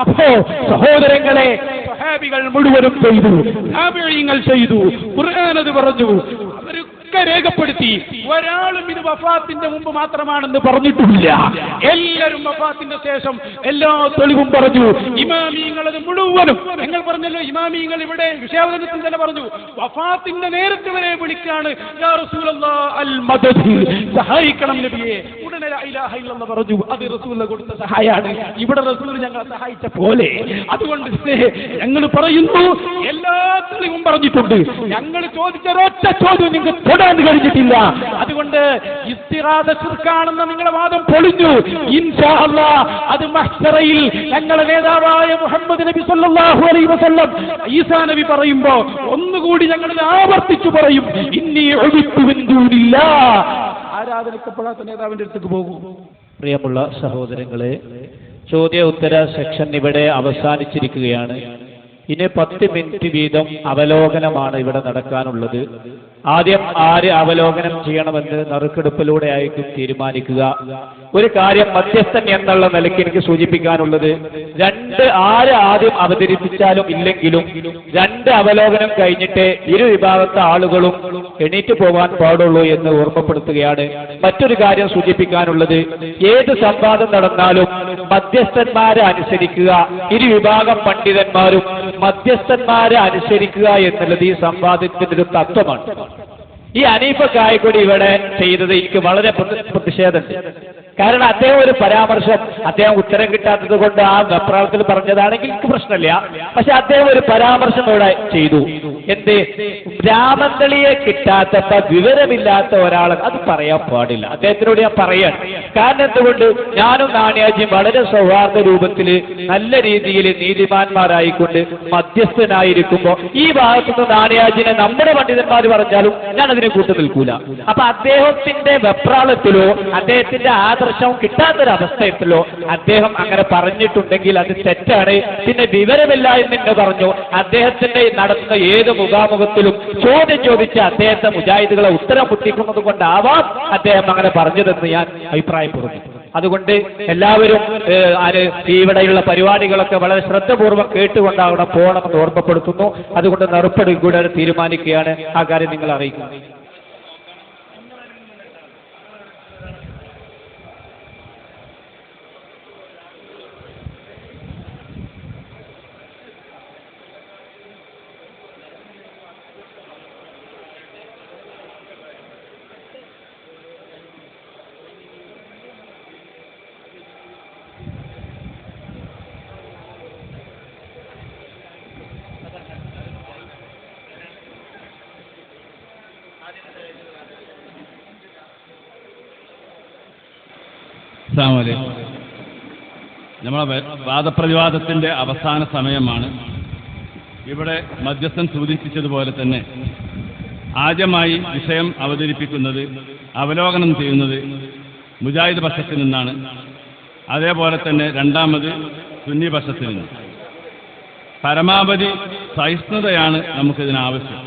അപ്പോ സഹോദരങ്ങളെ, സ്വഹാബികൾ മുഴുവനും ചെയ്തു, താബിഈങ്ങൾ ചെയ്തു, ഖുർആൻ അത് പറഞ്ഞു, അവരൊക്കെ രേഖപ്പെടുത്തി. ഒരാളും ഇത് വഫാത്തിന്റെ മുമ്പ് മാത്രമാണെന്ന് പറഞ്ഞിട്ടില്ല. എല്ലാവരും വഫാത്തിന്റെ ശേഷം എല്ലാ തെളിവും പറഞ്ഞു. ഇമാമിയങ്ങൾ അത് മുഴുവനും, നിങ്ങൾ പറഞ്ഞല്ലോ ഇമാമിയങ്ങൾ ഇവിടെ വിഷയാവതരണത്തിൽ തന്നെ പറഞ്ഞു, വഫാത്തിന്റെ നേരത്തെ വരെ വിളിക്കാണ് യാ റസൂലല്ലാഹ് അൽ മദദ്, സഹായിക്കണം നബിയെ. ഉടനെ ലാ ഇലാഹ ഇല്ലല്ലാഹ് പറഞ്ഞു. അത് റസൂൽ കൊടുത്ത സഹായാണ്. ഇവിടെ റസൂൽ ഞങ്ങളെ സഹായിച്ച പോലെ. അതുകൊണ്ട് ഞങ്ങൾ പറയുന്നു, എല്ലാ തെളിവും പറഞ്ഞിട്ടുണ്ട്. ഞങ്ങൾ ചോദിച്ച ഒരൊറ്റ ചോദ്യം നിങ്ങൾക്ക് തൊടാൻ കഴിഞ്ഞിട്ടില്ല. അതുകൊണ്ട് ഇസ്തിഗാസ ശിർക്കാണെന്ന നിങ്ങളുടെ വാദം പൊളിഞ്ഞു. ഇൻഷാ അല്ലാഹ് അത് മഹ്ശറയിൽ ഞങ്ങളുടെ നേതാവായ മുഹമ്മദ് നബി സല്ലല്ലാഹു അലൈഹി വസല്ലം ഈസാ നബി പറയുമ്പോ ഒന്നുകൂടി ഞങ്ങൾ ആവർത്തിച്ചു പറയും, ഇന്നി ഉബിത്തു മിൻ ദൂനില്ലാഹ്. ആരാധനക്കപ്പെടാത്ത നേതാവിന്റെ അടുത്തേക്ക് പോകും. പ്രിയമുള്ള സഹോദരങ്ങളെ, ചോദ്യ ഉത്തര സെക്ഷൻ ഇവിടെ അവസാനിച്ചിരിക്കുകയാണ്. ഇനി 10 മിനിറ്റ് വീതം അവലോകനമാണ് ഇവിടെ നടക്കാനുള്ളത്. ആദ്യം ആര് അവലോകനം ചെയ്യണമെന്ന് നറുക്കെടുപ്പിലൂടെ ആയിരിക്കും തീരുമാനിക്കുക. ഒരു കാര്യം മധ്യസ്ഥൻ എന്നുള്ള നിലയ്ക്ക് എനിക്ക് സൂചിപ്പിക്കാനുള്ളത്, ആര് ആദ്യം അവതരിപ്പിച്ചാലും ഇല്ലെങ്കിലും 2 അവലോകനം കഴിഞ്ഞിട്ട് ഇരു വിഭാഗത്തെ ആളുകളും എണീറ്റ് പോകാൻ പാടുള്ളൂ എന്ന് ഓർമ്മപ്പെടുത്തുകയാണ്. മറ്റൊരു കാര്യം സൂചിപ്പിക്കാനുള്ളത്, ഏത് സംവാദം നടന്നാലും മധ്യസ്ഥന്മാരെ അനുസരിക്കുക. ഇരു വിഭാഗം പണ്ഡിതന്മാരും മധ്യസ്ഥന്മാരെ അനുസരിക്കുക എന്നുള്ളത് ഈ സംവാദത്തിന്റെ ഒരു തത്വമാണ്. ഈ ഹനീഫ കായക്കൊടി ഇവിടെ ചെയ്തത് എനിക്ക് വളരെ പ്രതിഷേധമുണ്ട്. കാരണം അദ്ദേഹം ഒരു പരാമർശം, അദ്ദേഹം ഉത്തരം കിട്ടാത്തത് കൊണ്ട് ആ വെപ്രാളത്തിൽ പറഞ്ഞതാണെങ്കിൽ എനിക്ക് പ്രശ്നമില്ല. പക്ഷെ അദ്ദേഹം ഒരു പരാമർശം ഇവിടെ ചെയ്തു. എന്ത്? രാമന്തളിയെ കിട്ടാത്തപ്പോ വിവരമില്ലാത്ത ഒരാൾ അത് പറയാൻ പാടില്ല. അദ്ദേഹത്തിനോട് ഞാൻ പറയാണ്. കാരണം എന്തുകൊണ്ട്? ഞാനും നാണയാജിയും വളരെ സൗഹാർദ്ദ രൂപത്തിൽ നല്ല രീതിയിൽ നീതിമാന്മാരായിക്കൊണ്ട് മധ്യസ്ഥനായിരിക്കുമ്പോ ഈ ഭാഗത്തുനിന്ന് നാണയാജിനെ നമ്മുടെ പണ്ഡിതന്മാർ പറഞ്ഞാലും ഞാൻ അതിനെ കൂട്ടു നിൽക്കൂല. അപ്പൊ അദ്ദേഹത്തിന്റെ വെപ്രാളത്തിലോ അദ്ദേഹത്തിന്റെ ആദർശം കിട്ടാത്തൊരവസ്ഥയത്തിലോ അദ്ദേഹം അങ്ങനെ പറഞ്ഞിട്ടുണ്ടെങ്കിൽ അത് തെറ്റാണ്. പിന്നെ വിവരമില്ല എന്ന് പറഞ്ഞു. അദ്ദേഹത്തിന്റെ നടത്തുന്ന ഏത് മുഖാമുഖത്തിലും ചോദ്യം ചോദിച്ച് അദ്ദേഹത്തെ മുജാഹിദുകളെ ഉത്തരം മുട്ടിക്കുന്നത് കൊണ്ടാവാം അദ്ദേഹം അങ്ങനെ പറഞ്ഞതെന്ന് ഞാൻ അഭിപ്രായപ്പെടുന്നു. അതുകൊണ്ട് എല്ലാവരും ഇവിടെയുള്ള പരിപാടികളൊക്കെ വളരെ ശ്രദ്ധപൂർവ്വം കേട്ടുകൊണ്ട് അവിടെ പോകണമെന്ന് ഓർമ്മപ്പെടുത്തുന്നു. അതുകൊണ്ട് നറുക്കെടുപ്പ് കൂടെ തീരുമാനിക്കുകയാണ്. ആ കാര്യം നിങ്ങൾ അറിയിക്കുന്നു. നമ്മളെ വാദപ്രതിവാദത്തിന്റെ അവസാന സമയമാണ്. ഇവിടെ മധ്യസ്ഥൻ സൂചിപ്പിച്ചതുപോലെ തന്നെ ആദ്യമായി വിഷയം അവതരിപ്പിക്കുന്നത്, അവലോകനം ചെയ്യുന്നത് മുജാഹിദ് പക്ഷത്തിൽ നിന്നാണ്. അതേപോലെ തന്നെ രണ്ടാമത് സുന്നി പക്ഷത്തിൽ നിന്ന്. പരമാവധി സഹിഷ്ണുതയാണ് നമുക്കിതിനാവശ്യം.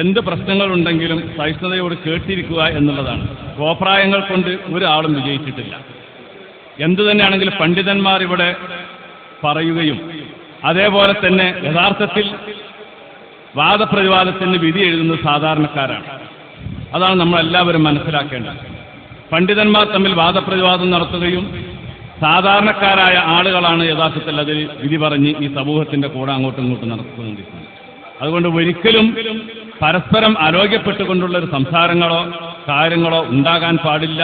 എന്ത് പ്രശ്നങ്ങളുണ്ടെങ്കിലും സഹിഷ്ണുതയോട് കേട്ടിരിക്കുക എന്നുള്ളതാണ്. കോപ്രായങ്ങൾ കൊണ്ട് ഒരാളും വിജയിച്ചിട്ടില്ല. എന്തു തന്നെയാണെങ്കിലും പണ്ഡിതന്മാർ ഇവിടെ പറയുകയും അതേപോലെ തന്നെ യഥാർത്ഥത്തിൽ വാദപ്രതിവാദത്തിന് വിധി എഴുതുന്നത് സാധാരണക്കാരാണ്. അതാണ് നമ്മളെല്ലാവരും മനസ്സിലാക്കേണ്ടത്. പണ്ഡിതന്മാർ തമ്മിൽ വാദപ്രതിവാദം നടത്തുകയും സാധാരണക്കാരായ ആളുകളാണ് യഥാർത്ഥത്തിൽ അതിൽ വിധി പറഞ്ഞ് ഈ സമൂഹത്തിന്റെ കൂടെ അങ്ങോട്ടും ഇങ്ങോട്ടും നടത്തുകൊണ്ടിരിക്കുന്നത്. അതുകൊണ്ട് ഒരിക്കലും പരസ്പരം ആരോഗ്യപ്പെട്ടുകൊണ്ടുള്ള ഒരു സംസാരങ്ങളോ കാര്യങ്ങളോ ഉണ്ടാകാൻ പാടില്ല.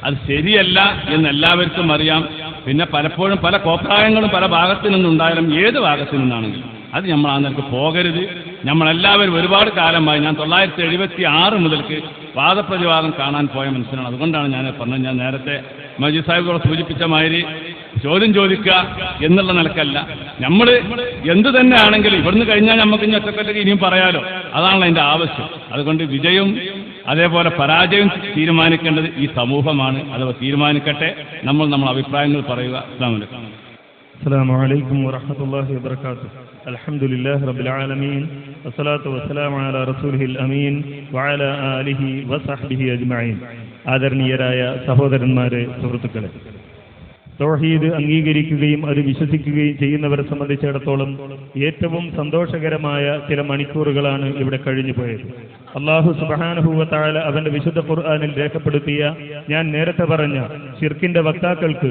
അത് ശരിയല്ല എന്ന് എല്ലാവർക്കും അറിയാം. പിന്നെ പലപ്പോഴും പല കോപ്രായങ്ങളും പല ഭാഗത്തു നിന്നുണ്ടായാലും ഏത് ഭാഗത്തു നിന്നാണെങ്കിലും അത് നമ്മൾ ആ നിലക്ക് പോകരുത്. നമ്മളെല്ലാവരും ഒരുപാട് കാലമായി, ഞാൻ 1976 മുതൽക്ക് വാദപ്രതിവാദം കാണാൻ പോയ മനുഷ്യനാണ്. അതുകൊണ്ടാണ് ഞാൻ പറഞ്ഞത്. ഞാൻ നേരത്തെ മജീദ് സാഹിബ് സൂചിപ്പിച്ച മാതിരി ചോദ്യം ചോദിക്കുക എന്നുള്ള നിലക്കല്ല. നമ്മൾ എന്തു തന്നെ ആണെങ്കിലും ഇവിടുന്ന് കഴിഞ്ഞാൽ നമുക്ക് ഇനി ഒറ്റക്കൊറ്റയ്ക്ക് ഇനിയും പറയാലോ. അതാണല്ലോ അതിൻ്റെ ആവശ്യം. അതുകൊണ്ട് വിജയവും അതേപോലെ പരാജയവും തീരുമാനിക്കേണ്ടത് ഈ സമൂഹമാണ്. അഥവാ തീരുമാനിക്കട്ടെ. നമ്മൾ അഭിപ്രായങ്ങൾ പറയുക. السلام عليكم ورحمة الله وبركاته. الحمد لله رب العالمين والصلاة والسلام على رسوله الأمين وعلى آله وصحبه أجمعين. ആദരണീയരായ സഹോദരന്മാരെ, സുഹൃത്തുക്കളെ, തൗഹീദ് അംഗീകരിക്കുകയും അത് വിശ്വസിക്കുകയും ചെയ്യുന്നവരെ സംബന്ധിച്ചിടത്തോളം ഏറ്റവും സന്തോഷകരമായ ചില മണിക്കൂറുകളാണ് ഇവിടെ കഴിഞ്ഞു പോയത്. അല്ലാഹു സുബ്ഹാനഹു വ തആല അവന്റെ വിശുദ്ധ ഖുർആനിൽ രേഖപ്പെടുത്തിയ, ഞാൻ നേരത്തെ പറഞ്ഞ ശിർക്കിന്റെ വക്താക്കൾക്ക്,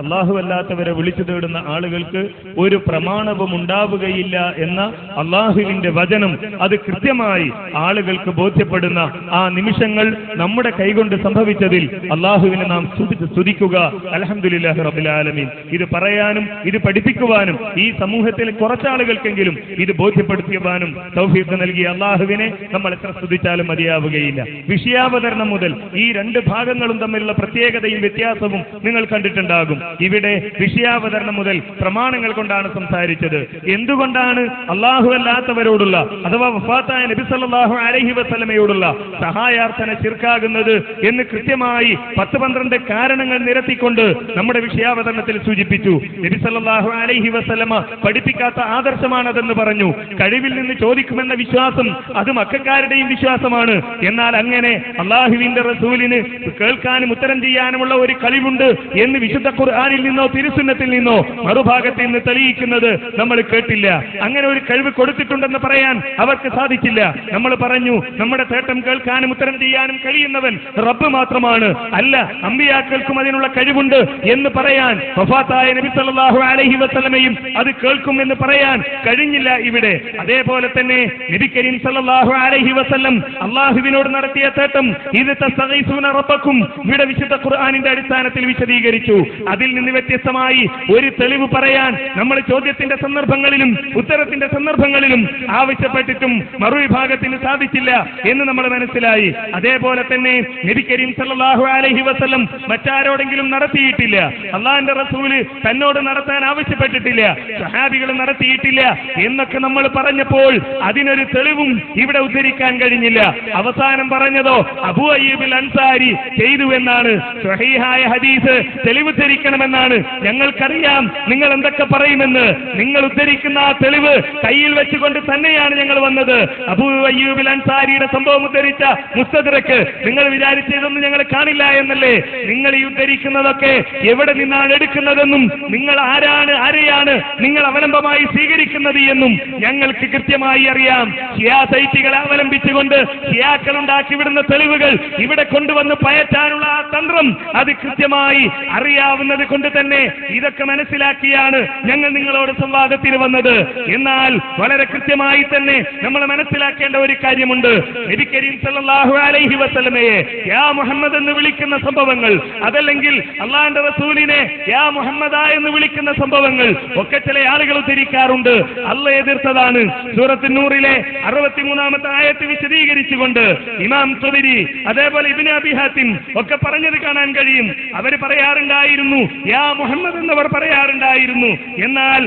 അല്ലാഹു അല്ലാത്തവരെ വിളിച്ചു തേടുന്ന ആളുകൾക്ക് ഒരു പ്രമാണവും ഉണ്ടാവുകയില്ല എന്ന അല്ലാഹുവിന്റെ വചനം, അത് കൃത്യമായി ആളുകൾക്ക് ബോധ്യപ്പെടുന്ന ആ നിമിഷങ്ങൾ നമ്മുടെ കൈകൊണ്ട് സംഭവിച്ചതിൽ അല്ലാഹുവിനെ നാം സ്തുതിക്കുക. അൽഹംദുലില്ലാഹി റബ്ബിൽ ആലമീൻ. ഇത് പറയാനും ഇത് പഠിപ്പിക്കുവാനും ഈ സമൂഹത്തിൽ കുറച്ചാളുകൾക്കെങ്കിലും ഇത് ബോധ്യപ്പെടുത്തുവാനും തൗഫീഖ് നൽകിയ അല്ലാഹുവിനെ നമ്മൾ എത്ര സ്തുതിച്ചാലും മതിയാവുകയില്ല. വിഷയാവതരണം മുതൽ ഈ രണ്ട് ഭാഗങ്ങളും തമ്മിലുള്ള പ്രത്യേകതയും വ്യത്യാസവും നിങ്ങൾ കണ്ടിട്ടുണ്ടാകും. ഇവിടെ വിഷയാവതരണം മുതൽ പ്രമാണങ്ങൾ കൊണ്ടാണ് സംസാരിച്ചത്. എന്തുകൊണ്ടാണ് അല്ലാഹു അല്ലാത്തവരോടുള്ള അഥവാ വഫാത്തായ നബി സല്ലല്ലാഹു അലൈഹി വസല്ലമയോടുള്ള സഹായാർത്ഥന ശിർക്കാകുന്നത് എന്ന് കൃത്യമായി 10-12 കാരണങ്ങൾ നിരത്തിക്കൊണ്ട് നമ്മുടെ വിഷയാവതരണത്തിൽ സൂചിപ്പിച്ചു. നബി സല്ലല്ലാഹു അലൈഹി വസല്ലമ പഠിപ്പിക്കാത്ത ആദർശമാണതെന്ന് പറഞ്ഞു. കഴിവിൽ നിന്ന് ചോദിക്കുമെന്ന വിശ്വാസം അത് മക്കക്കാരുടെയും വിശ്വാസമാണ്. എന്നാൽ അങ്ങനെ അല്ലാഹുവിന്റെ റസൂലിന് കേൾക്കാനും ഉത്തരം ചെയ്യാനുമുള്ള ഒരു കഴിവുണ്ട് എന്ന് വിശുദ്ധ ഖുർആനിൽ നിന്നോ തിരുസുന്നത്തിൽ നിന്നോ മറുഭാഗത്ത് നിന്ന് തെളിയിക്കുന്നത് നമ്മൾ കേട്ടില്ല. അങ്ങനെ ഒരു കഴിവ് കൊടുത്തിട്ടുണ്ടെന്ന് പറയാൻ അവർക്ക് സാധിച്ചില്ല. നമ്മൾ പറഞ്ഞു, നമ്മുടെ തേട്ടം കേൾക്കാനും ഉത്തരം ചെയ്യാനും കഴിയുന്നവൻ റബ്ബ് മാത്രമാണ്. അല്ല, അമ്പിയാക്കൾക്കും അതിനുള്ള കഴിവുണ്ട് എന്ന് പറയാൻ വഫാത്തായ നബി സല്ലല്ലാഹു അലൈഹി വസല്ലമയും അത് കേൾക്കും എന്ന് പറയാൻ കഴിഞ്ഞില്ല ഇവിടെ. അതേപോലെ തന്നെ നബി കരീം സല്ലല്ലാഹു അലൈഹി വസല്ലം അല്ലാഹുവിനോട് നടത്തിയ തേട്ടം ഇത് തസ്തഗീസുന റബ്ബക്കും ഇവിടെ വിശുദ്ധ ഖുർആനിന്റെ അടിസ്ഥാനത്തിൽ വിശദീകരിച്ചു. അതിൽ നിന്ന് വ്യത്യസ്തമായി ഒരു തെളിവ് പറയാൻ നമ്മൾ ചോദ്യത്തിന്റെ സന്ദർഭങ്ങളിലും ഉത്തരത്തിന്റെ സന്ദർഭങ്ങളിലും ആവശ്യപ്പെട്ടിട്ടും മറുവിഭാഗത്തിന് സാധിച്ചില്ല എന്ന് നമ്മൾ മനസ്സിലായി. അതേപോലെ തന്നെ നബി കരീം സല്ലല്ലാഹു അലൈഹി വസല്ലം മറ്റാരോടെങ്കിലും നടത്തിയിട്ടില്ല. അള്ളാഹിന്റെ റസൂല് തന്നോട് നടത്താൻ ആവശ്യപ്പെട്ടിട്ടില്ല, സഹാബികൾ നടത്തിയിട്ടില്ല എന്നൊക്കെ നമ്മൾ പറഞ്ഞപ്പോൾ അതിനൊരു തെളിവും ഇവിടെ ഉദ്ധരിക്കാൻ കഴിഞ്ഞില്ല. അവസാനം പറഞ്ഞതോ അബൂ അയ്യൂബിൽ അൻസാരി ചെയ്തു എന്നാണ്. സ്വഹീഹായ ഹദീസ് തെളിവ് ധരിക്കണമെന്നാണ്. ഞങ്ങൾക്കറിയാം നിങ്ങൾ എന്തൊക്കെ പറയുമെന്ന്. നിങ്ങൾ ഉദ്ധരിക്കുന്ന ആ തെളിവ് കയ്യിൽ വെച്ചുകൊണ്ട് തന്നെയാണ് ഞങ്ങൾ വന്നത്. അബൂ അയ്യൂബിൽ അൻസാരിയുടെ സംഭവം ഉദ്ധരിച്ച മുസ്തദ്റക്ക് നിങ്ങൾ വിചാരിച്ചതൊന്നും ഞങ്ങൾ കാണില്ല എന്നല്ലേ? നിങ്ങൾ ഈ ഉദ്ധരിക്കുന്നതൊക്കെ എവിടെ നിന്നാണ് എടുക്കുന്നതെന്നും നിങ്ങൾ ആരെയാണ് നിങ്ങൾ അവലംബമായി സ്വീകരിക്കുന്നത് എന്നും ഞങ്ങൾക്ക് കൃത്യമായി അറിയാം. ഷിയാ സൈറ്റികളെ അവലംബിച്ചുകൊണ്ട് ഷിയാക്കൾ ഉണ്ടാക്കി വിടുന്ന തെളിവുകൾ ഇവിടെ കൊണ്ടുവന്ന് പയറ്റാനുള്ള ആ തന്ത്രം അത് കൃത്യമായി അറിയാവുന്നത് കൊണ്ട് തന്നെ ഇതൊക്കെ മനസ്സിലാക്കിയാണ് ഞങ്ങൾ നിങ്ങളോട് സംവാദത്തിന് വന്നത്. എന്നാൽ വളരെ കൃത്യമായി തന്നെ നമ്മൾ മനസ്സിലാക്കേണ്ട ഒരു കാര്യമുണ്ട്. നബി കരീം സല്ലല്ലാഹു അലൈഹി വസല്ലമയെ യാ മുഹമ്മദ് എന്ന് വിളിക്കുന്ന സംഭവങ്ങൾ, അതല്ലെങ്കിൽ അള്ളാഹിന്റെ റസൂലിനെ യാ മുഹമ്മദ എന്ന് വിളിക്കുന്ന സംഭവങ്ങൾ ഒക്കെ ചില ആളുകൾ ഉദ്ധരിക്കാറുണ്ട്. അള്ളാഹ് എതിർത്തതാണ്. സൂറത്തുൻ നൂറിലെ 63-ാമത്തെ ആയത്ത് വിശദീകരിച്ചുകൊണ്ട് ഇമാം തുബരി അതേപോലെ ഇബ്നു അബി ഹാത്തിം ഒക്കെ പറഞ്ഞത് കാണാൻ കഴിയും. അവർ പറയാറുണ്ടായിരുന്നു, യാ മുഹമ്മദ് എന്നവർ പറയാറുണ്ടായിരുന്നു. എന്നാൽ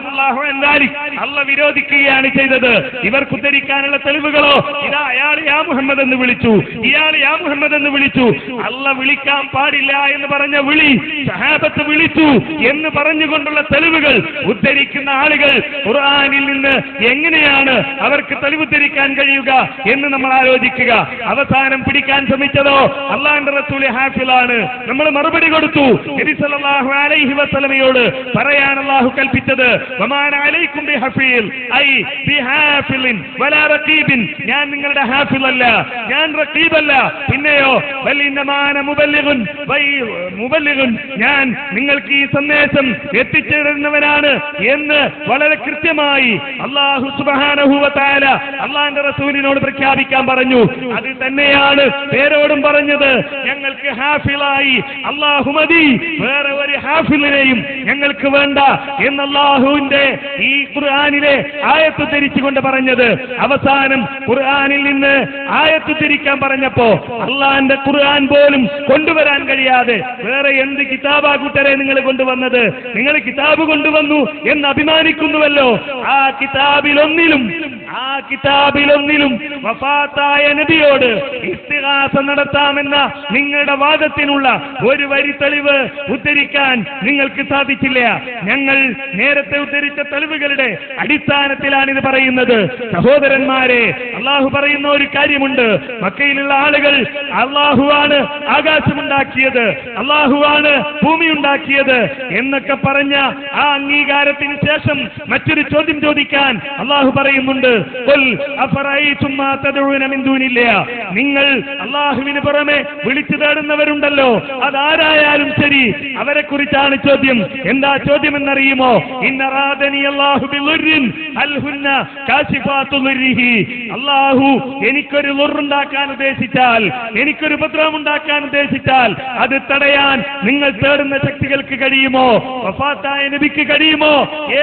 അള്ളാഹ് വിരോധിക്കുകയാണ് ചെയ്തത്. ഇവർക്ക് ഉദ്ധരിക്കാനുള്ള തെളിവുകളോ ഇതാ അയാൾ യാ മുഹമ്മദ് എന്ന് വിളിച്ചു, ഇയാൾ യാ മുഹമ്മദ് എന്ന് വിളിച്ചു. അള്ളാഹ് വിളിക്കാൻ പാടില്ല എന്ന് പറഞ്ഞ വിളി സഹാബത്ത് വിളിച്ചു എന്ന് പറഞ്ഞുകൊണ്ടുള്ള തെളിവുകൾ ഉദ്ധരിക്കുന്ന ആളുകൾ ഖുർആനിൽ നിന്ന് എങ്ങനെയാണ് അവർക്ക് തെളിവുദ്ധരിക്കാൻ കഴിയുക എന്ന് നമ്മൾ ആലോചിക്കുക. അവസാനം പിടിക്കാൻ ശ്രമിച്ചതോ അള്ളാഹുവിന്റെ റസൂൽ ഹാഫിളാണ്. നമ്മൾ മറുപടി കൊടുത്തു. നബി സല്ലല്ലാഹു അലൈഹി വസല്ലമയോട് പറയാൻ അല്ലാഹു കൽപ്പിച്ചത് വമാന അലൈക്കും ബിഹഫീൽ ഐ ബിഹാഫിലിൻ വലാ റഖീബിൻ. ഞാൻ നിങ്ങളുടെ ഹാഫിളല്ല, ഞാൻ റഖീബല്ല. പിന്നെയോ ബൽ ഇന്നമാന മുബല്ലിഗുൻ, ഞാൻ നിങ്ങൾക്ക് ഈ സന്ദേശം എത്തിച്ചേരുന്നവനാണ് എന്ന് വളരെ കൃത്യമായി അല്ലാഹു സുബ്ഹാനഹു വ തആല അല്ലാഹുവിന്റെ റസൂലിനോട് പ്രഖ്യാപിക്കാൻ പറഞ്ഞു. അത് തന്നെയാണ് പേരോടും പറഞ്ഞത്. ഞങ്ങൾക്ക് ഹാഫിളായി അല്ലാഹു മതി, വേറെ ഒരു ഹാഫിളിനെയും ഞങ്ങൾക്ക് വേണ്ട എന്ന് അല്ലാഹുവിന്റെ ഈ ഖുർആനിലെ ആയത്ത് തിരിച്ചുകൊണ്ട് പറഞ്ഞത്. അവസാനം ഖുർആനിൽ നിന്ന് ആയത്ത് തിരിക്കാൻ പറഞ്ഞപ്പോ അള്ളാന്റെ ഖുർആൻ പോലും കൊണ്ടുവരാൻ കഴിയാതെ വേറെ എന്ത് കിതാബാ കൂട്ടരെ നിങ്ങൾ കൊണ്ടുവന്നത്? നിങ്ങൾ കിതാബ് കൊണ്ടുവന്നു എന്ന് അഭിമാനിക്കുന്നുവല്ലോ. ആ കിതാബിലൊന്നിലും വഫാത്തായ നബിയോട് ഇസ്തിഗാസ നടത്താമെന്ന നിങ്ങളുടെ വാദത്തിനുള്ള ഒരു വരി തെളിവ് ഉദ്ധരിക്കാൻ നിങ്ങൾക്ക് സാധിച്ചില്ല. ഞങ്ങൾ നേരത്തെ ഉദ്ധരിച്ച തെളിവുകളുടെ അടിസ്ഥാനത്തിലാണ് ഇത് പറയുന്നത്. സഹോദരന്മാരെ, അള്ളാഹു പറയുന്ന ഒരു കാര്യമുണ്ട്. മക്കയിലുള്ള ആളുകൾ അള്ളാഹുവാണ് ആകാശമുണ്ടാക്കിയത്, അള്ളാഹുവാണ് ഭൂമി ഉണ്ടാക്കിയത് എന്നൊക്കെ പറഞ്ഞ ആ അംഗീകാരത്തിന് ശേഷം മറ്റൊരു ചോദ്യം ചോദിക്കാൻ അള്ളാഹു പറയുന്നുണ്ട്. നിങ്ങൾ അള്ളാഹുവിന് പുറമെ വിളിച്ചു തേടുന്നവരുണ്ടല്ലോ, അതാരായാലും ശരി, അവരെ കുറിച്ചാണ് ചോദ്യം. എന്താ ചോദ്യം എന്നറിയുമോ? അള്ളാഹു എനിക്കൊരു ലുറുണ്ടാക്കാൻ ഉദ്ദേശിച്ചാൽ, എനിക്കൊരു ഉപദ്രവം ഉണ്ടാക്കാൻ ഉദ്ദേശിച്ചാൽ അത് തടയാൻ നിങ്ങൾ തേടുന്ന ശക്തികൾക്ക് കഴിയുമോ? വഫാത്തായ നബിക്ക് കഴിയുമോ?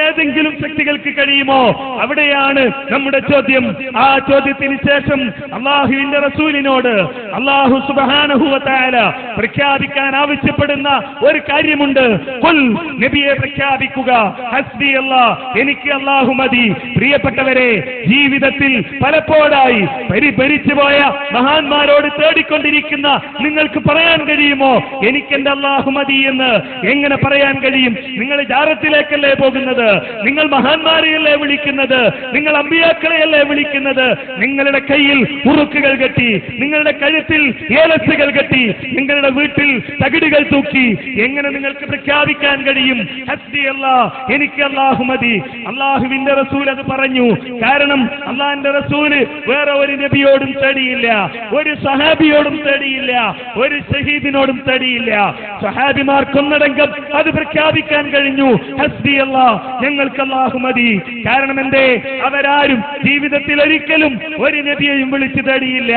ഏതെങ്കിലും ശക്തികൾക്ക് കഴിയുമോ? അവിടെയാണ് നമ്മുടെ ചോദ്യം. ആ ചോദ്യത്തിന് ശേഷം അള്ളാഹുവിന്റെ റസൂലിനോട് അള്ളാഹു സുബ്ഹാനഹു വ തആല പ്രഖ്യാപിക്കാൻ ആവശ്യപ്പെടുന്ന ഒരു കാര്യമുണ്ട്. ഖുൽ, നബിയെ പ്രഖ്യാപിക്കുക, ഹസ്ബി അല്ലാഹ്, എനിക്ക് അല്ലാഹു മതി. പ്രിയപ്പെട്ടവരെ, ജീവിതത്തിൽ പലപ്പോഴായി പരിഭരിച്ചുപോയ മഹാന്മാരോട് തേടിക്കൊണ്ടിരിക്കുന്ന നിങ്ങൾക്ക് പറയാൻ കഴിയുമോ എനിക്കെന്റെ അല്ലാഹു മതി എന്ന്? എങ്ങനെ പറയാൻ കഴിയും? നിങ്ങൾ ജാറത്തിലേക്കല്ലേ പോകുന്നത്? നിങ്ങൾ മഹാന്മാരെയല്ലേ വിളിക്കുന്നത്? നിങ്ങൾ അമ്പിയാക്കളെയല്ലേ വിളിക്കുന്നത്? നിങ്ങളുടെ കയ്യിൽ ഉറുക്കുകൾ കെട്ടി, നിങ്ങളുടെ കഴുത്തിൽ ഏലസുകൾ കെട്ടി, നിങ്ങളുടെ വീട്ടിൽ തകിടുകൾ തൂക്കി എങ്ങനെ നിങ്ങൾക്ക് പ്രഖ്യാപിക്കാൻ കഴിയും ഹസ്ബി അല്ലാഹ്, എനിക്ക് അല്ലാഹു മതി? അല്ലാഹുവിന്റെ റസൂൽ അത് പറഞ്ഞു. കാരണം അല്ലാഹുവിന്റെ റസൂല് വേറെ ഒരു നബിയോടും തേടിയില്ല, ഒരു സഹാബിയോടും തേടിയില്ല, ഒരു ഷഹീദിനോടും തേടിയില്ല. സഹാബിമാർക്കൊന്നടങ്കം അത് പ്രഖ്യാപിക്കാൻ കഴിഞ്ഞു. ഹസ്ബി അല്ലാഹ്, ഞങ്ങൾക്ക് അല്ലാഹു മതി. കാരണം എന്തേ? അവരാരും ജീവിതത്തിൽ ഒരിക്കലും ഒരു നബിയെയും വിളിച്ചു തേടിയില്ല,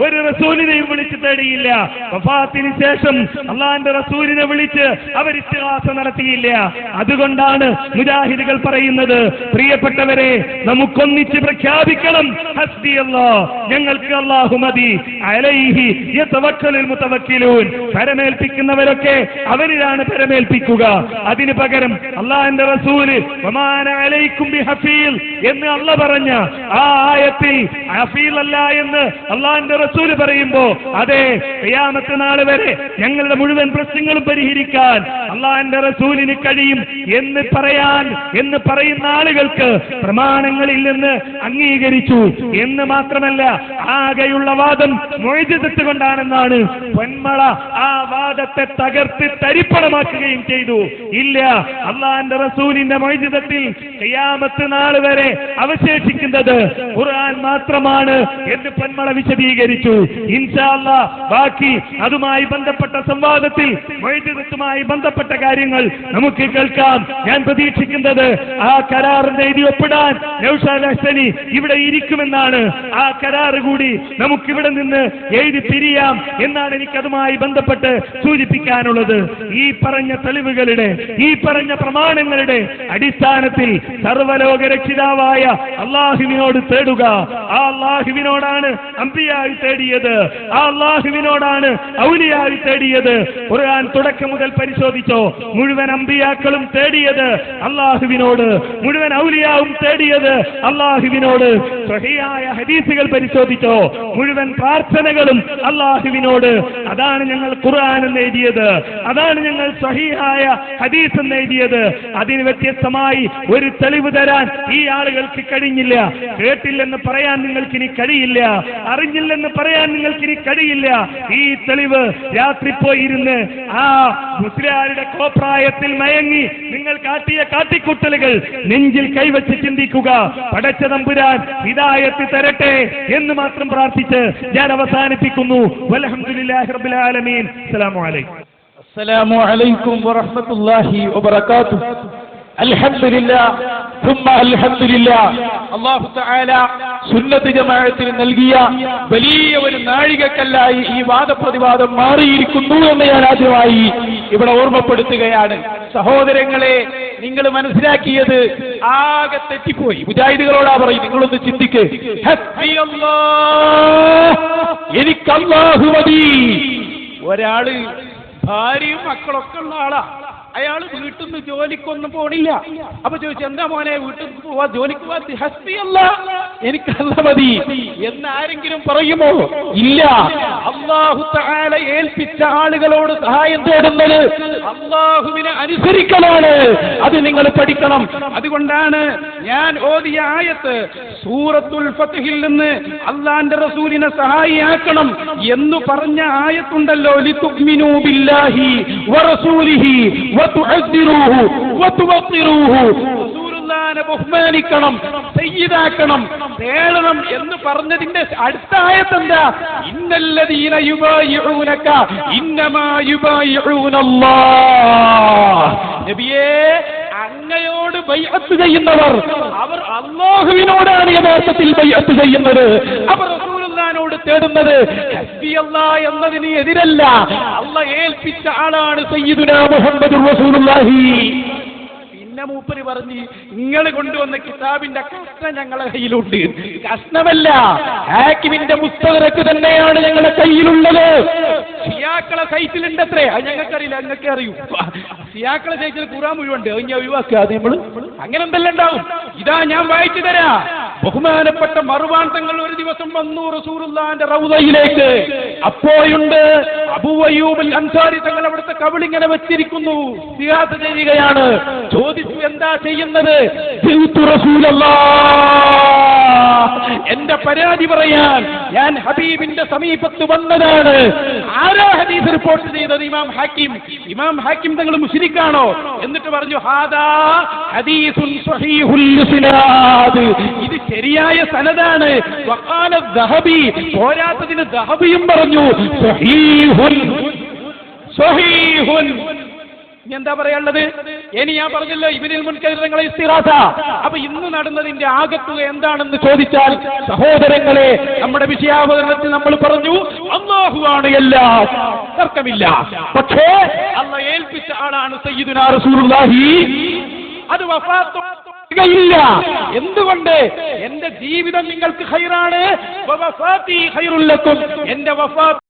ഒരു റസൂലിനെയും വിളിച്ചു തേടിയില്ല. വഫാത്തിന് ശേഷം അള്ളാന്റെ റസൂലിനെ വിളിച്ച് അവർ ഇസ്തിഗാസ നടത്തിയില്ല. അതുകൊണ്ടാണ് മുജാഹിദുകൾ പറയുന്നത്, പ്രിയപ്പെട്ടവരെ, നമുക്കൊന്നിച്ച് പ്രഖ്യാപിക്കണം, ഹസ്ബി അല്ലാഹ്, ഞങ്ങൾക്ക് അല്ലാഹു മതി. അലൈഹി യതവക്കലുൽ മുതവക്കിലൂൻ, പരമേൽപ്പിക്കുന്നവരൊക്കെ അവരിലാണ് പരമേൽപ്പിക്കുക. അതിനു പകരം അള്ളാന്റെ റസൂല് വമാന അലൈക്കും ബിഹഫീൽ എന്ന് അള്ളാഹ് പറഞ്ഞ ആ ആയത്തിൽ ഹഫീൽ അല്ല എന്ന് അള്ളാന്റെ റസൂല് പറയുമ്പോ, അതെ, ഖിയാമത്ത് നാൾ വരെ ഞങ്ങളുടെ മുഴുവൻ പ്രശ്നങ്ങളും പരിഹരിക്കാൻ അള്ളാന്റെ റസൂലിന് കഴിയും എന്ന് പറയുന്ന ആളുകൾക്ക് പ്രമാണങ്ങളിൽ നിന്ന് അംഗീകരിച്ചു എന്ന് മാത്രമല്ല, ആകെയുള്ള വാദം മുഅ്ജിസത്ത് കൊണ്ടാണെന്നാണ് പൊന്മള ആ വാദത്തെ തകർത്ത് തരിപ്പണമാക്കുകയും ചെയ്തു. ഇല്ല, അള്ളാന്റെ റസൂലിന്റെ മുഅ്ജിസത്തിൽ ഖിയാമത്ത് നാൾ വരെ അവശേഷിക്കുന്നത് ഖുർആൻ മാത്രമാണ് എന്ന് പൊന്മള വിശദീകരിച്ചു. ഇൻഷാ അല്ലാഹ് ബാക്കി അതുമായി ബന്ധപ്പെട്ട സംവാദത്തിൽ മുഅ്ജിസത്തുമായി ബന്ധപ്പെട്ട കാര്യങ്ങൾ നമുക്ക് കേൾക്കാം. ഞാൻ പ്രതീക്ഷിക്കുന്നത് ആ കരാറിന്റെ എഴുതി ഒപ്പിടാൻ നൗഷാദ് ഹസനി ഇവിടെ ഇരിക്കുമെന്നാണ്. ആ കരാറ് കൂടി നമുക്കിവിടെ നിന്ന് എഴുതി പിരിയാം എന്നാണ് എനിക്കതുമായി ബന്ധപ്പെട്ട് സൂചിപ്പിക്കാനുള്ളത്. ഈ പറഞ്ഞ തെളിവുകളുടെ, ഈ പറഞ്ഞ പ്രമാണങ്ങളുടെ അടിസ്ഥാനത്തിൽ സർവ്വലോക രക്ഷിതാവായ അള്ളാഹുവിനോട് തേടുക. ആ അള്ളാഹുവിനോടാണ് അംബിയായി തേടിയത്, ആ അള്ളാഹുവിനോടാണ് ഔലിയായി തേടിയത്. ഖുർആൻ തുടക്കം മുതൽ പരിശോധിച്ചോ, മുഴുവൻ അംബിയാക്കളും തേടിയത് അള്ളാഹുവിനോട്, മുഴുവൻ ഔലിയാവും തേടിയത് അള്ളാഹുവിനോട്. സ്വഹീഹായ ഹദീസുകൾ പരിശോധിച്ചോ, മുഴുവൻ പ്രാർത്ഥനകളും അള്ളാഹുവിനോട്. അതാണ് ഞങ്ങൾ ഖുർആൻ എന്ന് എഴുതിയത്, അതാണ് ഞങ്ങൾ സ്വഹീഹായ ഹദീസ് എന്ന് എഴുതിയത്. അതിന് വ്യത്യസ്തമായി ഒരു തെളിവ് തരാൻ ഈ ആളുകൾക്ക് കഴിഞ്ഞില്ല. കേട്ടില്ലെന്ന് പറയാൻ നിങ്ങൾക്കിനി കഴിയില്ല, അറിഞ്ഞില്ലെന്ന് പറയാൻ നിങ്ങൾക്കിനി കഴിയില്ല. ഈ തെളിവ് രാത്രി പോയിരുന്ന് ആ മുസ്ലിയാരുടെ കോപ്രായത്തിൽ മയങ്ങി നിങ്ങൾ കാട്ടിയ കാട്ടിക്കുട്ടലുകൾ നെഞ്ചിൽ കൈവച്ച് ചിന്തിക്കുക. പടച്ച തമ്പുരാൻ ഹിദായത്ത് തരട്ടെ എന്ന് മാത്രം പ്രാർത്ഥിച്ച് ഞാൻ അവസാനിപ്പിക്കുന്നു. വൽഹംദുലില്ലാഹി റബ്ബിൽ ആലമീൻ. അസ്സലാമു അലൈക്കും. അസ്സലാമു അലൈക്കും വറഹ്മത്തുള്ളാഹി വബറകാതുഹു. അൽഹംദുലില്ലാഹ് സുമ്മ അൽഹംദുലില്ലാഹ്. അല്ലാഹു തആല സുന്നത്ത് ജമാഅത്തിന് നൽകിയ വലിയ ഒരു നാഴികക്കല്ലായി ഈ വാദപ്രതിവാദം മാറിയിരിക്കുന്നു എന്ന് ഞാൻ ആദ്യമായി ഇവിടെ ഓർമ്മപ്പെടുത്തുകയാണ്. സഹോദരങ്ങളെ, നിങ്ങൾ മനസ്സിലാക്കിയത് ആകെ തെറ്റിപ്പോയി. മുജാഹിദുകളോടാ പറയും, നിങ്ങളൊന്ന് ചിന്തിക്ക്. എനിക്ക് അല്ലാഹു മതി. ഒരാള് ഭാര്യയും മക്കളൊക്കെ ഉള്ള ആളാ, അയാൾ വീട്ടിൽ നിന്ന് ജോലിക്കൊന്നും പോണില്ല. അപ്പൊ ചോദിച്ചു, എന്താ മോനെ വീട്ടിൽ പോവാ, ജോലിക്ക് പോവാ? ഹസ്ബി അല്ലാഹ്, എനിക്ക് അല്ലാഹ് മതി എന്ന് ആരെങ്കിലും പറയുമോ? ഇല്ല. അല്ലാഹു തആല ഏൽപ്പിച്ച ആളുകളോട് സഹായം തേടുന്നത് അല്ലാഹുവിനെ അനുസരിക്കലാണ്. അത് നിങ്ങൾ പഠിക്കണം. അതുകൊണ്ടാണ് ഞാൻ ഓതിയ ആയത്ത് സൂറത്തുൽ ഫത്ഹിൽ നിന്ന് അല്ലാഹുവിന്റെ റസൂലിനെ സഹായിയാക്കണം എന്ന് പറഞ്ഞ ആയത്തുണ്ടല്ലോ, ലിതുഅ്മിനൂ ബില്ലാഹി വറസൂലിഹി വതുഅസ്സിറൂഹു വതുവഖിറൂഹു. റസൂലുള്ളാഹിനെ ബഹുമാനിക്കണം, സയ്യിദാക്കണം, തേടണം എന്ന് പറഞ്ഞതിന്റെ അടുത്ത ആയത്ത് എന്താ? ഇന്നല്ലദീന യുബായിഊനക ഇന്നമാ യുബായിഊനല്ലാഹ്. നബിയേ, അങ്ങയോട് ബൈഅത്ത് ചെയ്യുന്നവർ അവർ അല്ലാഹുവിനോടാണ് യഥാർത്ഥത്തിൽ ബൈഅത്ത് ചെയ്യുന്നത്. അവർ റസൂലുള്ളാഹിനോട് തേടുന്നത് ഹസ്ബി അല്ലാഹ് എന്നതിന് എതിരല്ല. അല്ലാഹ് ഏൽപ്പിച്ച ആളാണ് സയ്യിദുനാ മുഹമ്മദുർ റസൂലുള്ളാഹി. പിന്നെ മൂപ്പര് പറഞ്ഞ്, നിങ്ങൾ കൊണ്ടുവന്ന കിതാബിന്റെ കഷ്ണം ഞങ്ങളുടെ കയ്യിലുണ്ട്. കഷ്ണമല്ല, ഹാക്കിമിന്റെ പുസ്തകരക്ക് തന്നെയാണ് ഞങ്ങളുടെ കയ്യിലുള്ളത്. ഷിയാക്കളെ സൈറ്റിലുണ്ട് അത്രേ, അത് ഞങ്ങൾക്കറിയില്ല, ഞങ്ങൾക്ക് അറിയൂ. ഷിയാക്കളെ സൈറ്റിൽ ഖുർആൻ മുഴുവണ്ട്, അത് ഞാൻ ഒഴിവാക്കുക. അത് നമ്മൾ അങ്ങനെ എന്തെല്ലാം ഉണ്ടാവും. ഇതാ ഞാൻ വായിച്ചു തരാം. ബഹുമാനപ്പെട്ട മർവാൻ തങ്ങൾ ഒരു ദിവസം വന്നു റസൂലുള്ളാഹിന്റെ റൗദയിലേക്ക്. അപ്പോഴുണ്ട് അബൂ അയ്യൂബ് അൽ അൻസാരി തങ്ങൾ അവിടുത്തെ കവിളിങ്ങനെ വെച്ചിരിക്കുന്നു, സിയാസ ചെയ്യുകയാണ്. ചോദിച്ചു, എന്താ ചെയ്യുന്നത്? എന്റെ പരാതി പറയാൻ ഞാൻ ഹബീബിന്റെ സമീപത്ത് വന്നതാണ്. ആരാ ഹദീസ് റിപ്പോർട്ട് ചെയ്തത്? ഇമാം ഹാക്കിം. ഇമാം ഹാക്കിം തങ്ങൾ മുശ്രിക്കാണോ? എന്നിട്ട് പറഞ്ഞു, ഹാദാ ഹദീസുൻ സ്വഹീഹുൽ ഇസ്നാദ്, ഇത് ശരിയായ സനദാണ്. വഖാല ദഹബി, പോരാത്തതിന് ദഹബിയും പറഞ്ഞു സ്വഹീഹുൻ സ്വഹീഹുൻ. എന്താ പറയാനുള്ളത്? ഇനി ഞാൻ പറഞ്ഞല്ലോ ഇബ്നുൽ മുൻകദിർ തങ്ങളെ ഇസ്തിഗാസ. അപ്പൊ ഇന്ന് നടന്നതിന്റെ ആകത്തുക എന്താണെന്ന് ചോദിച്ചാൽ, സഹോദരങ്ങളെ, നമ്മുടെ വിഷയാവതരണത്തിൽ നമ്മൾ പറഞ്ഞു അല്ലാഹു ആണ് എല്ലാം, തർക്കമില്ല. പക്ഷേ അല്ലാഹ് ഏൽപ്പിച്ച ആളാണ് സയ്യിദുനാ റസൂലുള്ളാഹി. അത് വഫാത്ത് ഇല്ല. എന്തുകൊണ്ട്? എന്റെ ജീവിതം നിങ്ങൾക്ക് ഖൈറാണ്, വഫാത്തി ഖൈറുൽ ലക്കും, എന്റെ വഫാത്ത്